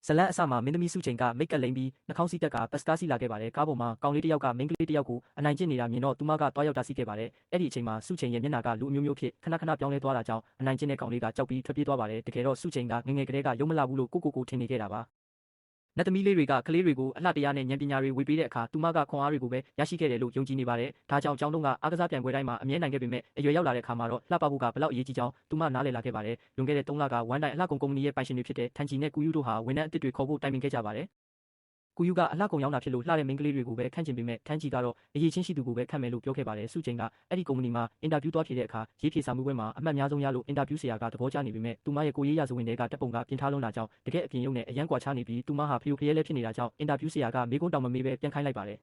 ဇလန်းအစမှာမင်းသမီးစုချိန်ကမိတ်ကပ်လိမ့်ပြီးနှာခေါင်းစည်းတက်ကဘတ်စကားစီးလာခဲ့ပါတယ်ကားပေါ်မှာကောင်လေးတစ်ယောက်ကမိန်းကလေးတစ်ယောက်ကိုအနိုင်ကျင့်နေတာမြင်တော့သူမကတွားရောက်တာစီးခဲ့ပါတယ်အဲ့ဒီအချိန်မှာစုချိန်ရဲ့မျက်နှာကလူအမျိုးမျိုးဖြစ်ခဏခဏပြောင်းလဲသွားတာကြောင့်အနိုင်ကျင့်တဲ့ကောင်လေးကကြောက်ပြီးထွက်ပြေးသွားပါတယ်တကယ်တော့စုချိန်ကငငယ်ကလေးကရုံမလှဘူးလို့ကိုထင်နေခဲ့တာပါနတ်သမီးလေးတွေကကလေးတွေကိုအလှတရားနဲ့ဉာဏ်ပညာတွေဝေပေးတဲ့အခါသူမကခွန်အားတွေကိုပဲရရှိခဲ့တယ်လို့ယုံကြည်နေပါတယ်။ဒါကြောင့်ကျောင်းတုန်းကအားကစားပြိုင်ပွဲတိုင်းမှာအမြဲနိုင်ခဲ့ပေမဲ့အရွယ်ရောက်လာတဲ့အခါမှာတော့လှပဖို့ကဘလောက်အရေးကြီးကြောင်းသူမနားလည်လာခဲ့ပါတယ်။လွန်ခဲ့တဲ့3လကဝမ်တိုင်အလှကုန်ကုမ္ပဏီရဲ့ပိုင်ရှင်တွေဖြစ်တဲ့ထန်ချီနဲ့ကူယူတို့ဟာဝန်ထမ်းအသစ်တွေခေါ်ဖို့တိုင်ပင်ခဲ့ကြပါတယ်။ကူယူကအလှကုန်ရောင်းတာဖြစ်လို့လှတဲ့မိန်းကလေးတွေကိုပဲခန့်ချင်ပေမဲ့ထန်းချီကတော့အရေးချင်းရှိသူကိုပဲခန့်မယ်လို့ပြောခဲ့ပါတယ်။စုချိန်ကအဲ့ဒီကုမ္ပဏီမှာအင်တာဗျူးသွားဖြေတဲ့အခါရေးဖြေစာမှုပွဲမှာအမှတ်များဆုံးရလို့အင်တာဗျူးဆရာကသဘောကျနေပေမဲ့သူမရဲ့ကိုရေးရဇဝင်တွေကတပ်ပုံကပြင်ထားလုံးတာကြောင့်တကယ်အပြင်ရုံနဲ့အရန်ကွာချနေပြီးသူမဟာဖျို့ဖျဲလဲဖြစ်နေတာကြောင့်အင်တာဗျူးဆရာကမေးခွန်းတောင်မမေးပဲပြန်ခိုင်းလိုက်ပါတ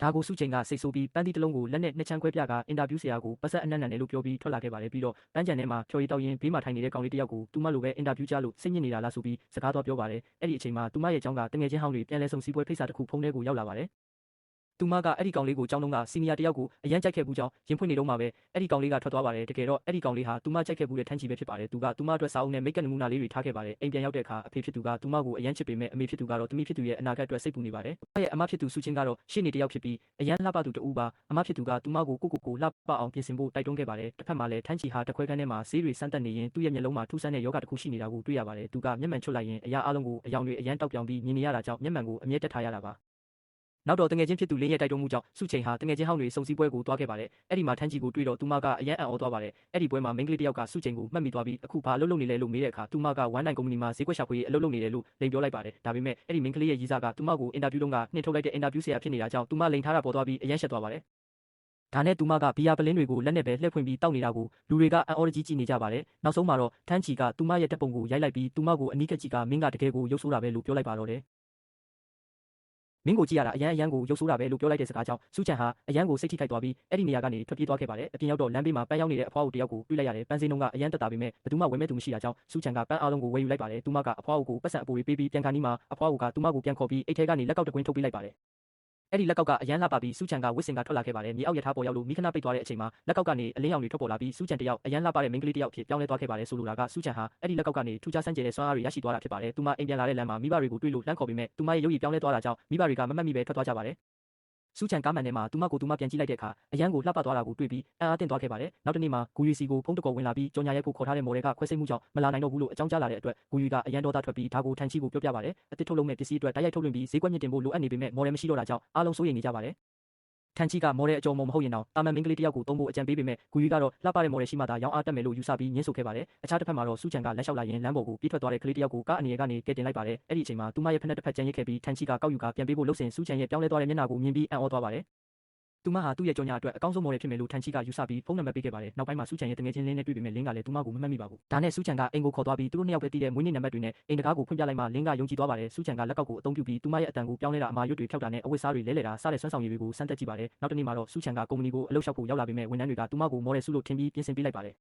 ယ်ဒါကိုစုချိန်ကစိတ်ဆိုးပြီးပန်းသီးတစ်လုံးကိုလက်နဲ့နှစ်ချမ်းခွဲပြကအင်တာဗျူးဆရာကိုပတ်ဆက်အနက်နန်တယ်လို့ပြောပြီးထွက်လာခဲ့ပါတယ်ပြီးတော့ပန်းချန်ထဲမှာဖြော်ရည်တောက်ရင်ဘေးမှာထိုင်နေတဲ့ကောင်လေးတစ်ယောက်ကိုသူမလိုပဲအင်တာဗျူးကြားလို့စိတ်ညစ်နေတာလားဆိုပြီးစကားတော့ပြောပါတယ်အဲ့ဒီအချိန်မှာသူမရဲ့အကြောင်းကတငယ်ချင်းဟောင်းတွေပြန်လဲဆုံစီပွဲဖိတ်စာတစ်ခုဖုန်းထဲကိုရောက်လာပါတယ်သူမကအဲ့ဒီကောင်လေးကိုကျောင်းတုန်းကစီနီယာတယောက်ကိုအရန်ကြိုက်ခဲ့ဘူးကြောင်းရင်ဖွင့်နေတော့မှပဲအဲ့ဒီကောင်လေးကထွက်သွားပါတယ်တကယ်တော့အဲ့ဒီကောင်လေးဟာသူမကြိုက်ခဲ့ဘူးတဲ့ထန်းချီပဲဖြစ်ပါတယ်သူကသူမအတွက်စာအုပ်နဲ့မိတ်ကပ်နမူနာလေးတွေထားခဲ့ပါတယ်အိမ်ပြန်ရောက်တဲ့အခါအဖေဖြစ်သူကသူမကိုအရန်ချစ်ပေမဲ့အမေဖြစ်သူကတော့သမီးဖြစ်သူရဲ့အနာဂတ်အတွက်စိတ်ပူနေပါတယ်သူရဲ့အမဖြစ်သူစုချင်းကတော့ရှေ့နေတယောက်ဖြစ်ပြီးအရန်လှပသူတူပါအမဖြစ်သူကသူမကိုကိုလှပအောင်ပြင်ဆင်ဖို့တိုက်တွန်းခဲ့ပါတယ်တစ်ဖက်မှာလည်းထန်းချီဟာတခွဲခန်းထဲမှာဆေးတွေစမ်းသပ်နေရင်သူ့ရဲ့မျက်လုံးမှာထူးဆန်းတဲ့ယောဂတစ်ခုရှိနေတာကိုတွေ့ရပါတယ်သူကမျက်မှန်ချွတ်လိုက်ရင်အရာအလုံးကိုအယောင်တွေအရန်တောက်ပြောင်ပြီးမြင်နေရတာကြောင့်မျက်မှန်ကိုအမြဲတက်ထားရတာပါနောက်တော့တငယ်ချင်းဖြစ်သူလင်းရဲ့တိုက်တွန်းမှုကြောင့်စုချိန်ဟာတငယ်ချင်းဟောင်းတွေစုံစည်းပွဲကိုတွားခဲ့ပါတယ်။အဲ့ဒီမှာထန်းချီကိုတွေ့တော့သူမကအရန်အံ့ဩသွားပါတယ်။အဲ့ဒီပွဲမှာမိန်းကလေးတစ်ယောက်ကစုချိန်ကိုမှတ်မိသွားပြီးအခုဘာအလုပ်လုပ်နေလဲလို့မေးတဲ့အခါသူမကဝမ်တိုင်ကုမ္ပဏီမှာဈေးကွက်ရှာဖွေရေးအလုပ်လုပ်နေတယ်လို့လိန်ပြောလိုက်ပါတယ်။ဒါပေမဲ့အဲ့ဒီမိန်းကလေးရဲ့ရည်စားကသူမကိုအင်တာဗျူးတုန်းကနှင်ထုတ်လိုက်တဲ့အင်တာဗျူးဆရာဖြစ်နေတာကြောင့်သူမလိန်ထားတာပေါ်သွားပြီးအရန်ရှက်သွားပါတယ်။ဒါနဲ့သူမကဘီယာပလင်းတွေကိုလက်နဲ့ပဲလှည့်ဖွင့်ပြီးတောက်နေတာကိုလူတွေကအံ့ဩတကြီးကြည့်နေကြပါတယ်။နောက်ဆုံးမှာတော့ထန်းချီကသူမရဲ့တပ်ပုံကိုရိုက်လိုက်ပြီးသူမကိုအနီးကပ်ကြည့်ကမင်းကတကယ်ကိုရုပ်ဆိုးတာပဲလို့ပြောလိုက်ပါတော့တယ်မင်းကိုကြည့်ရတာအရန်ကိုရုပ်ဆိုးတာပဲလို့ပြောလိုက်တဲ့စကားကြောင့်စုချန်ဟာအရန်ကိုစိတ်ထိခိုက်သွားပြီးအဲ့ဒီနေရာကနေထွက်ပြေးသွားခဲ့ပါတယ်အပြင်ရောက်တော့လမ်းဘေးမှာပန်းရောက်နေတဲ့အဖွားအိုတယောက်ကိုတွေ့လိုက်ရတယ်ပန်းစင်းလုံးကအရန်တက်တာပေမဲ့ဘယ်သူမှဝယ်မဲ့သူမရှိတာကြောင့်စုချန်ကပန်းအားလုံးကိုဝယ်ယူလိုက်ပါတယ်သူမကအဖွားအိုကိုပတ်စံအပိုတွေပေးပြီးပြန်ခါနီးမှာအဖွားအိုကသူမကိုပြန်ခေါ်ပြီးအိတ်ထဲကနေလက်ကောက်တစ်ကွင်းထုတ်ပေးလိုက်ပါတယ်အဲ့ဒီလက်ကောက်ကအရန်လှပပြီးစုချန်ကဝစ်စင်ကထွက်လာခဲ့ပါတယ်မြေအောက်ရထားပေါ်ရောက်လို့မိခဏပိတ်သွားတဲ့အချိန်မှာလက်ကောက်ကနေအလင်းရောင်တွေထွက်ပေါ်လာပြီးစုချန်တယောက်အရန်လှပတဲ့မိန်းကလေးတယောက်ဖြစ်ပြောင်းလဲသွားခဲ့ပါတယ်ဆိုလိုတာကစုချန်ဟာအဲ့ဒီလက်ကောက်ကနေထူးခြားဆန်းကျယ်တဲ့စွမ်းအားတွေရရှိသွားတာဖြစ်ပါတယ်သူမအိမ်ပြန်လာတဲ့လမ်းမှာမိဘတွေကိုတွေ့လို့လှမ်းခေါ်ပြီးမဲ့သူမရဲ့ရုပ်ရည်ပြောင်းလဲသွားတာကြောင့်မိဘတွေကမမှတ်မိပဲထွက်သွားကြပါတယ်စုချန်ကားမှန်ထဲမှာသူမကိုပြန်ကြည့်လိုက်တဲ့အခါအရန်ကိုလှပသွားတာကိုတွေ့ပြီးအံ့အားသင့်သွားခဲ့ပါတယ်နောက်တစ်နေ့မှာဂူရီစီကိုဖုန်းတကောဝင်လာပြီးကြော်ညာရဲကိုခေါ်ထားတဲ့မော်ဒယ်ကခွဲစိတ်မှုကြောင့်မလာနိုင်တော့ဘူးလို့အကြောင်းကြားလာတဲ့အတွက်ဂူရီကအရန်ဒေါသထွက်ပြီးဒါကိုထန်ချီကိုပြောပြပါတယ်အသစ်ထုတ်လုပ်မဲ့ပစ္စည်းအတွက်တိုက်ရိုက်ထုတ်လွှင့်ပြီးဈေးကွက်မြင့်တင်ဖို့လိုအပ်နေပေမဲ့မော်ဒယ်မရှိတော့တာကြောင့်အားလုံးစိုးရိမ်နေကြပါတယ်ထန်ချီကမော်ဒယ်အကျော်မော်မဟုတ်ရင်တော့တာမန်မင်းကလေးတယောက်ကိုသုံးဖို့အကြံပေးပေမဲ့ဂူရီကတော့လှပတဲ့မော်ဒယ်ရှိမှသာရောင်းအားတက်မယ်လို့ယူဆပြီးညှင်းဆိုခဲ့ပါတယ်အခြားတစ်ဖက်မှာတော့စုချန်ကလက်လျှောက်လာရင်လမ်းပေါ်ကိုပြေးထွက်သွားတဲ့ကလေးတယောက်ကိုကားအနေကနေကဲတင်လိုက်ပါတယ်အဲ့ဒီအချိန်မှာသူမရဲ့ဖက်နှက်တစ်ဖက်ကျန်ရစ်ခဲ့ပြီးထန်ချီကကောက်ယူကပြန်ပေးဖို့လှုပ်ဆင်စုချန်ရဲ့ပြောင်းလဲသွားတဲ့မျက်နှာကိုမြင်ပြီးအံ့ဩသွားပါတယ်သူမဟာသူ့ရဲ့ကြော်ညာအတွက်အကောင်းဆုံးမော်ဒယ်ဖြစ်မယ်လို့ထန်ချီကယူဆပြီးဖုန်းနံပါတ်ပေးခဲ့ပါတယ်။နောက်ပိုင်းမှာစုချန်ရဲ့တငယ်ချင်းလင်းနဲ့တွေ့ပေမဲ့လင်းကလည်းသူမကိုမမှတ်မိပါဘူး။ဒါနဲ့စုချန်ကအိမ်ကိုခေါ်သွားပြီးသူတို့နှစ်ယောက်ပဲတည်တဲ့မွေးနေ့နံပါတ်တွေနဲ့အိမ်တကားကိုဖွင့်ပြလိုက်မှလင်းကယုံကြည်သွားပါတယ်။စုချန်ကလက်ကောက်ကိုအသုံးပြုပြီးသူမရဲ့အတန်ကိုပြောင်းလဲတာအမာရွတ်တွေဖြောက်တာနဲ့အဝတ်စားတွေလဲလှယ်တာစတဲ့စွမ်းဆောင်ရည်တွေကိုစမ်းသပ်ကြည့်ပါတယ်။နောက်တစ်နေ့မှာတော့စုချန်ကကုမ္ပဏီကိုအလုပ်လျှောက်ဖို့ရောက်လာပေမဲ့ဝန်ထမ်းတွေကသူမကိုမော်ဒယ်စုလို့ထင်ပြီးပြင်ဆင်ပေးလိုက်ပါတယ်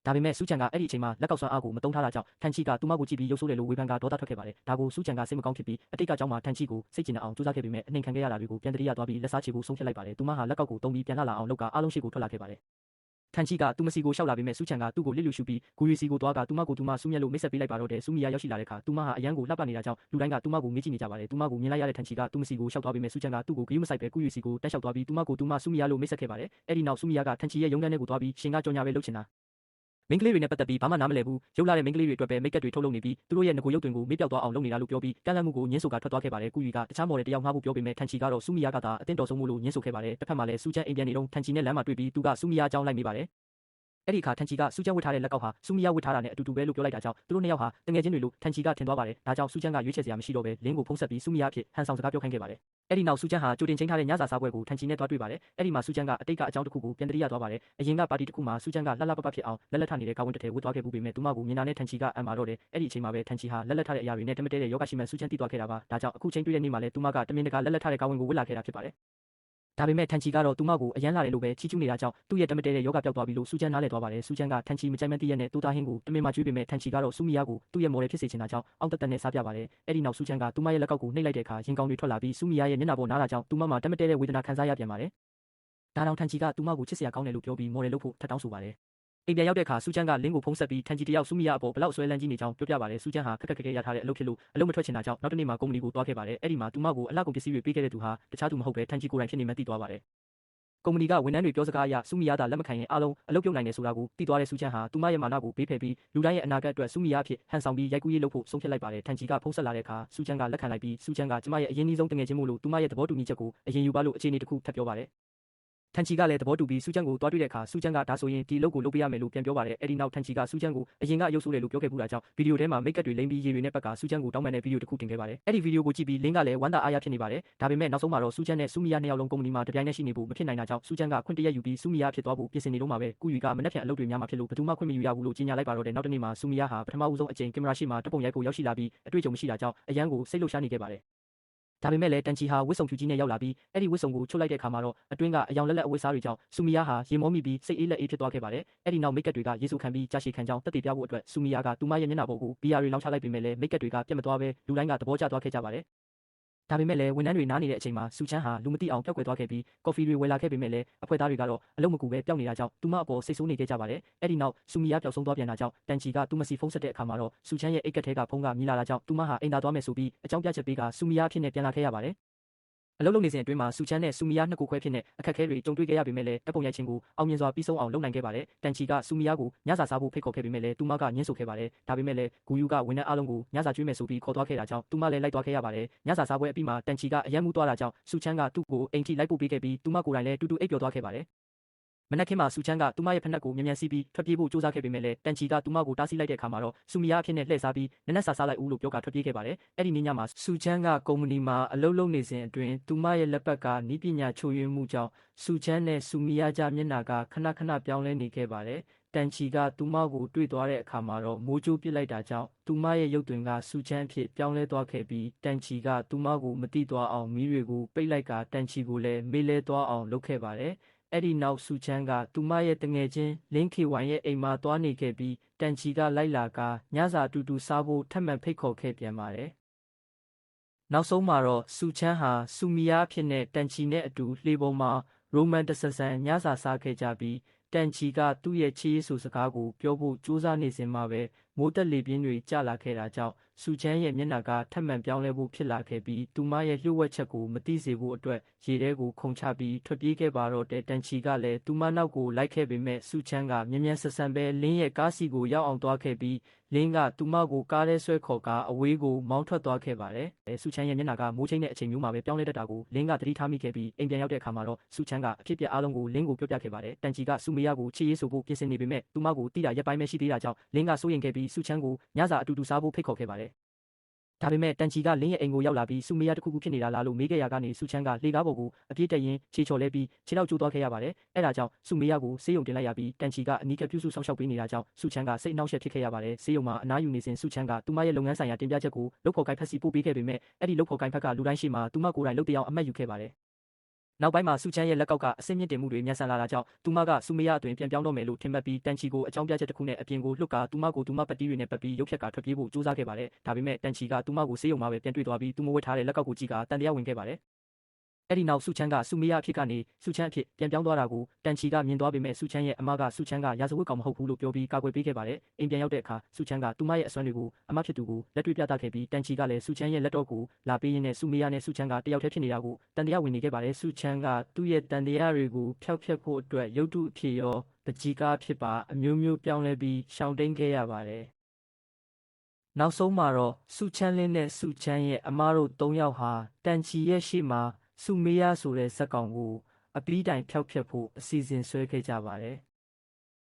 ဒါပေမဲ့စုချန်ကအဲ့ဒီအချိန်မှာလက်ကောက်စွမ်းအားကိုမတုံးထားတာကြောင့်ထန်ချီကသူမကိုကြည့်ပြီးရုပ်ဆိုးတယ်လို့ဝေဖန်ကဒေါသထွက်ခဲ့ပါတယ်။ဒါကိုစုချန်ကစိတ်မကောင်းဖြစ်ပြီးအတိတ်ကကြောင်းမှာထန်ချီကိုစိတ်ကျဉ်အောင်စူးစမ်းခဲ့ပေမဲ့အနှိမ်ခံခဲ့ရတာတွေကိုပြန်တတိယသွားပြီးလက်စားချေဖို့ဆုံးဖြတ်လိုက်ပါတယ်။သူမဟာလက်ကောက်ကိုတုံးပြီးပြန်လာအောင်လုပ်ကအားလုံးရှိကိုထွက်လာခဲ့ပါတယ်။ထန်ချီကသူမစီကိုရှောက်လာပေမဲ့စုချန်ကသူ့ကိုလစ်လူရှူပြီးဂူရီစီကိုသွားကသူမကိုသူမစုမြတ်လို့မိတ်ဆက်ပေးလိုက်ပါတော့တယ်။စုမီယာရောက်ရှိလာတဲ့အခါသူမဟာအရန်ကိုလှပနေတာကြောင့်လူတိုင်းကသူမကိုမေးကြည့်နေကြပါတယ်။သူမကိုမြင်လိုက်ရတဲ့ထန်ချီကသူမစီကိုရှောက်သွားပေမဲ့စုချန်ကသူ့ကိုဂရုမစိုက်ပဲဂူရီစီကိုတက်လျှောက်သွားပြီးသူမကိုသူမစုမီယာလို့မိတ်ဆက်ခဲ့ပါတယ်။အဲ့ဒီနောက်စုမီယာကထန်ချီရဲ့ရုံးခန်းထဲကိုသွားပြီးရှင်ကကြော်ညာပဲလုပ်ချင်တာမိန်းကလေးတွေနဲ့ပတ်သက်ပြီးဘာမှနားမလည်ဘူးရုပ်လာတဲ့မိန်းကလေးတွေအတွက်ပဲမိတ်ကပ်တွေထုတ်လုပ်နေပြီးသူတို့ရဲ့ငကိုရုပ်တွင်ကိုမေ့ပြောက်သွားအောင်လုပ်နေတာလို့ပြောပြီးကန့်လန့်မှုကိုညှင်းဆိုကထွက်သွားခဲ့ပါတယ်ကူရီကတခြားမော်ဒယ်တယောက်ငှားဖို့ပြောပေမဲ့ထန်ချီကတော့စုမီယာကသာအတင်းတော်ဆုံးမှုလို့ညှင်းဆိုခဲ့ပါတယ်တစ်ဖက်မှာလည်းစူချန်အိမ်ပြန်နေတော့ထန်ချီနဲ့လမ်းမှာတွေ့ပြီးသူကစုမီယာအကြောင်းလိုက်မိပါတယ်အဲ့ဒီအခါထန်ချီကစူချန်ဝတ်ထားတဲ့လက်ကောက်ဟာစုမီယာဝတ်ထားတာနဲ့အတူတူပဲလို့ပြောလိုက်တာကြောင့်သူတို့နှစ်ယောက်ဟာတငယ်ချင်းတွေလို့ထန်ချီကထင်သွားပါတယ်ဒါကြောင့်စူချန်ကရွေးချယ်စရာမရှိတော့ပဲလင်းကိုဖုံးဆက်ပြီးစုမီယာအဖြစ်ဟန်ဆောင်စကားပြောခိုင်းခဲ့ပါတယ်အဲ့ဒီနောက်စူချန်ဟာကြိုတင်ချင်းထားတဲ့ညစာစားပွဲကိုထန်ချီနဲ့တွားတွေ့ပါတယ်အဲ့ဒီမှာစူချန်ကအတိတ်ကအကြောင်းတစ်ခုကိုပြန်တရိယာသွားပါတယ်အရင်ကပါတီတစ်ခုမှာစူချန်ကလှလှပပဖြစ်အောင်လက်လက်ထနေတဲ့ကောင်းဝင်တစ်ထည်ဝတ်သွားခဲ့မှုပေမဲ့သူမကိုမြင်တာနဲ့ထန်ချီကအံ့မာတော့တယ်အဲ့ဒီအချိန်မှာပဲထန်ချီဟာလက်လက်ထတဲ့အရာတွေနဲ့တမတဲတဲ့ယောဂရှိမှစူချန်တိသွားခဲ့တာပါဒါကြောင့်အခုချိန်တွေ့တဲ့နေ့မှာလည်းသူမကတမင်တကာလက်လက်ထတဲ့ကောင်းဝင်ကိုဝတ်လာခဲ့တာဖြစ်ပါတယ်ဒါပေမဲ့ထန်ချီကတော့သူမကိုအရန်လာတယ်လို့ပဲချီးကျူးနေတာကြောင့်သူ့ရဲ့တမတဲတဲ့ယောဂပျောက်သွားပြီလို့စူချန်နားလည်သွားပါတယ်စူချန်ကထန်ချီမကြိုက်မသိရနဲ့တူတာဟင်းကိုတမင်မှကျွေးပေမဲ့ထန်ချီကတော့စူမီယာကိုသူ့ရဲ့မော်ဒယ်ဖြစ်စေချင်တာကြောင့်အောက်တက်တက်နဲ့စားပြပါတယ်အဲ့ဒီနောက်စူချန်ကသူမရဲ့လက်ကောက်ကိုနှိပ်လိုက်တဲ့အခါရင်ကောင်းတွေထွက်လာပြီးစူမီယာရဲ့မျက်နှာပေါ်နားတာကြောင့်သူမမှာတမတဲတဲ့ဝေဒနာခံစားရပြန်ပါတယ်ဒါတောင်ထန်ချီကသူမကိုချစ်စရာကောင်းတယ်လို့ပြောပြီးမော်ဒယ်လုပ်ဖို့ထပ်တောင်းဆိုပါတယ် အိမ်ပြန်ရောက်တဲ့အခါစူချမ်းကလင်းကိုဖုံးဆက်ပြီးထန်ချီတယောက်စူမီယာအပေါ်ဘလောက်ဆွဲလန်းကြီးနေကြောင်းပြောပြပါတယ်စူချမ်းဟာခက်ခက်ခဲခဲရထားတဲ့အလုပ်ဖြစ်လို့အလုပ်မထွက်ချင်တာကြောင့်နောက်တစ်နေ့မှာကုမ္ပဏီကိုတွားခဲ့ပါတယ်အဲ့ဒီမှာသူမကိုအလှကုန်ပစ္စည်းတွေပေးခဲ့တဲ့သူဟာတခြားသူမဟုတ်ပဲထန်ချီကိုယ်တိုင်ဖြစ်နေမှသိသွားပါတယ်ကုမ္ပဏီကဝန်ထမ်းတွေပြောစကားအရစူမီယာသာလက်မခံရင်အားလုံးအလုပ်ပြုတ်နိုင်တယ်ဆိုတာကိုသိသွားတဲ့စူချမ်းဟာသူမရဲ့မာနကိုဘေးဖယ်ပြီးလူတိုင်းရဲ့အနာဂတ်အတွက်စူမီယာအဖြစ်ဟန်ဆောင်ပြီးရိုက်ကူးရေးလုပ်ဖို့ဆုံးဖြတ်လိုက်ပါတယ်ထန်ချီကဖုံးဆက်လာတဲ့အခါစူချမ်းကလက်ခံလိုက်ပြီးစူချမ်းကကျမရဲ့အရင်နှီးဆုံးတငယ်ချင်းမို့လို့သူမရဲ့သဘောတူညီချက်ကိုအရင်ယူပါလို့အခြေအနေတစ်ခုထပ်ပြောပါတယ်ထန်ချီကလည်းသဘောတူပြီးစူချမ်းကိုတွားတွေ့တဲ့အခါစူချမ်းကဒါဆိုရင်ဒီအလုပ်ကိုလုပ်ပေးရမယ်လို့ပြန်ပြောပါတယ်အဲ့ဒီနောက်ထန်ချီကစူချမ်းကိုအရင်ကအယုတ်ဆိုးတယ်လို့ပြောခဲ့ပူတာကြောင့်ဗီဒီယိုထဲမှာမိတ်ကပ်တွေလိမ့်ပြီးရေတွေနဲ့ပတ်ကစူချမ်းကိုတောင်းပန်တဲ့ဗီဒီယိုတစ်ခုတင်ခဲ့ပါတယ်အဲ့ဒီဗီဒီယိုကိုကြည့်ပြီးလင်းကလည်းဝမ်းသာအားရဖြစ်နေပါတယ်ဒါပေမဲ့နောက်ဆုံးမှာတော့စူချမ်းနဲ့စူမီယာနှစ်ယောက်လုံးကုမ္ပဏီမှာတပြိုင်နက်ရှိနေဖို့မဖြစ်နိုင်တာကြောင့်စူချမ်းကခွင့်တရက်ယူပြီးစူမီယာဖြစ်သွားဖို့ပြင်ဆင်နေတော့မှာပဲကုယူကမနှက်ဖြန်အလုပ်တွေများမှာဖြစ်လို့ဘယ်သူမှခွင့်မယူရဘူးလို့ကြေညာလိုက်ပါတော့တယ်နောက်တစ်နေ့မှာစူမီယာဟာပထမဦးဆုံးအကြိမ်ကင်မရာရှေ့မှာတပ်ပုံရိုက်ဖို့ရောက်ရှိလာပြီးအတွေ့အကြုံမရှိတာကြောင့်အရန်ကိုစိတ်လှုပ်ရှားနေခဲ့ပါတယ်ဒါပေမဲ့လည်းတန်ချီဟာဝစ်စုံဖြူကြီးနဲ့ရောက်လာပြီးအဲ့ဒီဝစ်စုံကိုချွတ်လိုက်တဲ့အခါမှာတော့အတွင်းကအယောင်လက်လက်အဝတ်စားတွေကြောင့်စူမီယာဟာရေမောမိပြီးစိတ်အေးလက်အေးဖြစ်သွားခဲ့ပါတယ်အဲ့ဒီနောက်မိတ်ကပ်တွေကရေဆူခံပြီးကြာရှည်ခံကြောင်းတက်တည်ပြဖို့အတွက်စူမီယာကသူမရဲ့မျက်နှာပေါ်ကိုဘီယာတွေလောင်းချလိုက်ပေမဲ့လည်းမိတ်ကပ်တွေကပြတ်မသွားပဲလူတိုင်းကသဘောကျသွားခဲ့ကြပါတယ်ဒါပေမဲ့လည်းဝန်ထမ်းတွေနားနေတဲ့အချိန်မှာစူချမ်းဟာလူမသိအောင်ပျောက်ကွယ်သွားခဲ့ပြီးကော်ဖီတွေဝယ်လာခဲ့ပေမဲ့လည်းအဖွဲ့သားတွေကတော့အလုံးမကူပဲပျောက်နေတာကြောင့်သူမအပေါ်စိတ်ဆိုးနေခဲ့ကြပါတယ်အဲ့ဒီနောက်စူမီယာပျောက်ဆုံးသွားပြန်တာကြောင့်တန်ချီကသူမစီဖုန်းဆက်တဲ့အခါမှာတော့စူချမ်းရဲ့အိတ်ကက်ထဲကဖုန်းကမြည်လာတာကြောင့်သူမဟာအိမ်သာသွားမယ်ဆိုပြီးအကြောင်းပြချက်ပေးကစူမီယာဖြစ်နေပြန်လာခဲ့ရပါတယ်အလုပ်လုပ်နေစဉ်အတွင်းမှာစူချမ်းနဲ့စူမီယာနှစ်ကိုခွဲဖြစ်တဲ့အခက်အခဲတွေကြုံတွေ့ခဲ့ရပေမဲ့လည်းတပ်ပုံရိုက်ခြင်းကိုအောင်မြင်စွာပြီးဆုံးအောင်လုပ်နိုင်ခဲ့ပါတယ်။တန်ချီကစူမီယာကိုညစာစားဖို့ဖိတ်ခေါ်ခဲ့ပေမဲ့လည်းသူမကညှင်းဆိုခဲ့ပါတယ်။ဒါပေမဲ့လည်းဂူယူကဝန်ထမ်းအားလုံးကိုညစာကျွေးမယ်ဆိုပြီးခေါ်သွားခဲ့တာကြောင့်သူမလည်းလိုက်သွားခဲ့ရပါတယ်။ညစာစားပွဲအပြီးမှာတန်ချီကအယမ်းမှုသွားတာကြောင့်စူချမ်းကသူ့ကိုအိမ်ထိလိုက်ပို့ပေးခဲ့ပြီးသူမကိုယ်တိုင်လည်းတူတူအိပ်ပျော်သွားခဲ့ပါတယ်။မနက်ခင်းမှာစူချမ်းကသူမရဲ့ဖက်နှက်ကိုမြန်မြန်စီးပြီးထွက်ပြေးဖို့ကြိုးစားခဲ့ပေမဲ့လည်းတန်ချီကသူမကိုတားဆီးလိုက်တဲ့အခါမှာတော့စူမီယာအဖြစ်နဲ့လှည့်စားပြီးနက်နက်စားလိုက်ဦးလို့ပြောကထွက်ပြေးခဲ့ပါတယ်။အဲ့ဒီနေ့ညမှာစူချမ်းကကုမ္ပဏီမှာအလုပ်လုပ်နေစဉ်အတွင်းသူမရဲ့လက်ပတ်ကနီးပညာချို့ယွင်းမှုကြောင့်စူချမ်းနဲ့စူမီယာကြားမျက်နှာကခဏခဏပြောင်းလဲနေခဲ့ပါတယ်။တန်ချီကသူမကိုတွေ့သွားတဲ့အခါမှာတော့မိုးကြိုးပစ်လိုက်တာကြောင့်သူမရဲ့ရုပ်သွင်းကစူချမ်းအဖြစ်ပြောင်းလဲသွားခဲ့ပြီးတန်ချီကသူမကိုမတိသွားအောင်မီးတွေကိုပိတ်လိုက်ကတန်ချီကိုလည်းမေးလဲသွားအောင်လုပ်ခဲ့ပါတယ်။အဲ့ဒီနောက်စူချမ်းကသူမရဲ့တငယ်ချင်းလင်းခေဝိုင်ရဲ့အိမ်မှာသွားနေခဲ့ပြီးတန်ချီကလိုက်လာကညစာအတူတူစားဖို့ထပ်မံဖိတ်ခေါ်ခဲ့ပြန်ပါတယ်။နောက်ဆုံးမှာတော့စူချမ်းဟာစူမီယာအဖြစ်နဲ့တန်ချီနဲ့အတူလှေပေါ်မှာရိုမန်တဆဆန်ညစာစားခဲ့ကြပြီးတန်ချီကသူ့ရဲ့ချီးဆိုစကားကိုပြောဖို့ကြိုးစားနေစဉ်မှာပဲမိုးတက်လေပြင်းတွေကျလာခဲ့တာကြောင့်စူချမ်းရဲ့မျက်နှာကထပ်မံပြောင်းလဲဖို့ဖြစ်လာခဲ့ပြီးသူမရဲ့လျှို့ဝှက်ချက်ကိုမသိစေဖို့အတွက်ရေထဲကိုခုန်ချပြီးထွက်ပြေးခဲ့ပါတော့တဲ့တန်ချီကလည်းသူမနောက်ကိုလိုက်ခဲ့ပေမဲ့စူချမ်းကမြ мян ဆဆန်ပဲလင်းရဲ့ကားစီကိုရောက်အောင်သွားခဲ့ပြီးလင်းကသူမကိုကားထဲဆွဲခေါ်ကာအဝေးကိုမောင်းထွက်သွားခဲ့ပါတယ်။စူချမ်းရဲ့မျက်နှာကမိုးချိန်းတဲ့အချိန်မျိုးမှာပဲပြောင်းလဲတတ်တာကိုလင်းကသတိထားမိခဲ့ပြီးအိမ်ပြန်ရောက်တဲ့အခါမှာတော့စူချမ်းကအဖြစ်ပြအားလုံးကိုလင်းကိုပြောပြခဲ့ပါတယ်။တန်ချီကစူမီယာကိုချစ်ရေးဆိုဖို့ပြင်ဆင်နေပေမဲ့သူမကိုတိတာရက်ပိုင်းပဲရှိသေးတာကြောင့်လင်းကစိုးရိမ်ခဲ့ပြီးစူချမ်းကိုညစာအတူတူစားဖို့ဖိတ်ခေါ်ခဲ့ပါတယ်။ဒါပေမဲ့တန်ချီကလင်းရဲ့အိမ်ကိုရောက်လာပြီးစူမီယာတစ်ခုခုဖြစ်နေတာလားလို့မေးခဲ့ရကနေစူချမ်းကလေကားပေါ်ကိုအပြည့်တက်ရင်ခြေချော်လဲပြီးခြေထောက်ကျိုးသွားခဲ့ရပါတယ်။အဲဒါကြောင့်စူမီယာကိုဆေးရုံတင်လိုက်ရပြီးတန်ချီကအနီးကပ်ပြုစုဆောင်ရှောက်ပေးနေတာကြောင့်စူချမ်းကစိတ်အနှောက်အယှက်ဖြစ်ခဲ့ရပါတယ်။ဆေးရုံမှာအနားယူနေစဉ်စူချမ်းကသူမရဲ့လုပ်ငန်းဆိုင်ရာတင်ပြချက်ကိုလုပ်ဖော်ကိုင်ဖက်စီပို့ပေးခဲ့ပေမဲ့အဲ့ဒီလုပ်ဖော်ကိုင်ဖက်ကလူတိုင်းရှိမှသူမကိုယ်တိုင်လုပ်တရားအမှတ်ယူခဲ့ပါတယ်။နောက်ပိုင်းမှာစူချမ်းရဲ့လက်ကောက်ကအဆင့်မြင့်တင်မှုတွေမြန်ဆန်လာတာကြောင့်သူမကစူမီယာအတွင်ပြန်ပြောင်းတော့မယ်လို့ထင်မှတ်ပြီးတန်ချီကိုအကြောင်းပြချက်တစ်ခုနဲ့အပြင်ကိုလွတ်ကာသူမကိုသူမပတ်တီးတွေနဲ့ပတ်ပြီးရုပ်ဖြတ်ကာထွက်ပြေးဖို့ကြိုးစားခဲ့ပါတယ်။ဒါပေမဲ့တန်ချီကသူမကိုဆေးရုံမှာပဲပြန်တွေ့သွားပြီးသူမဝတ်ထားတဲ့လက်ကောက်ကိုကြည့်ကာတန်တရားဝင်ခဲ့ပါတယ်။အဲ့ဒီနောက်စူချမ်းကစူမီယာအဖြစ်ကနေစူချမ်းအဖြစ်ပြန်ပြောင်းသွားတာကိုတန်ချီကမြင်သွားပေမဲ့စူချမ်းရဲ့အမကစူချမ်းကရာဇဝတ်ကောင်မဟုတ်ဘူးလို့ပြောပြီးကာကွယ်ပေးခဲ့ပါတယ်။အိမ်ပြန်ရောက်တဲ့အခါစူချမ်းကသူမရဲ့အစွမ်းတွေကိုအမဖြစ်သူကိုလက်တွေ့ပြသခဲ့ပြီးတန်ချီကလည်းစူချမ်းရဲ့လက်တော့ကိုလာပေးရင်းနဲ့စူမီယာနဲ့စူချမ်းကတယောက်တည်းဖြစ်နေတာကိုတန်တရားဝင်နေခဲ့ပါတယ်။စူချမ်းကသူ့ရဲ့တန်တရားတွေကိုဖျောက်ဖျက်ဖို့အတွက်ရုပ်တုအဖြစ်ရောပကြီးကားဖြစ်ပါအမျိုးမျိုးပြောင်းလဲပြီးရှောင်တိန်ခဲ့ရပါတယ်။နောက်ဆုံးမှာတော့စူချမ်းလင်းနဲ့စူချမ်းရဲ့အမတို့၃ယောက်ဟာတန်ချီရဲ့ရှေ့မှာစူမီယာဆိုတဲ့ဇက်ကောင်ကိုအပီးတိုင်ဖျောက်ဖျက်ဖို့အစီအစဉ်ဆွဲခဲ့ကြပါတယ်။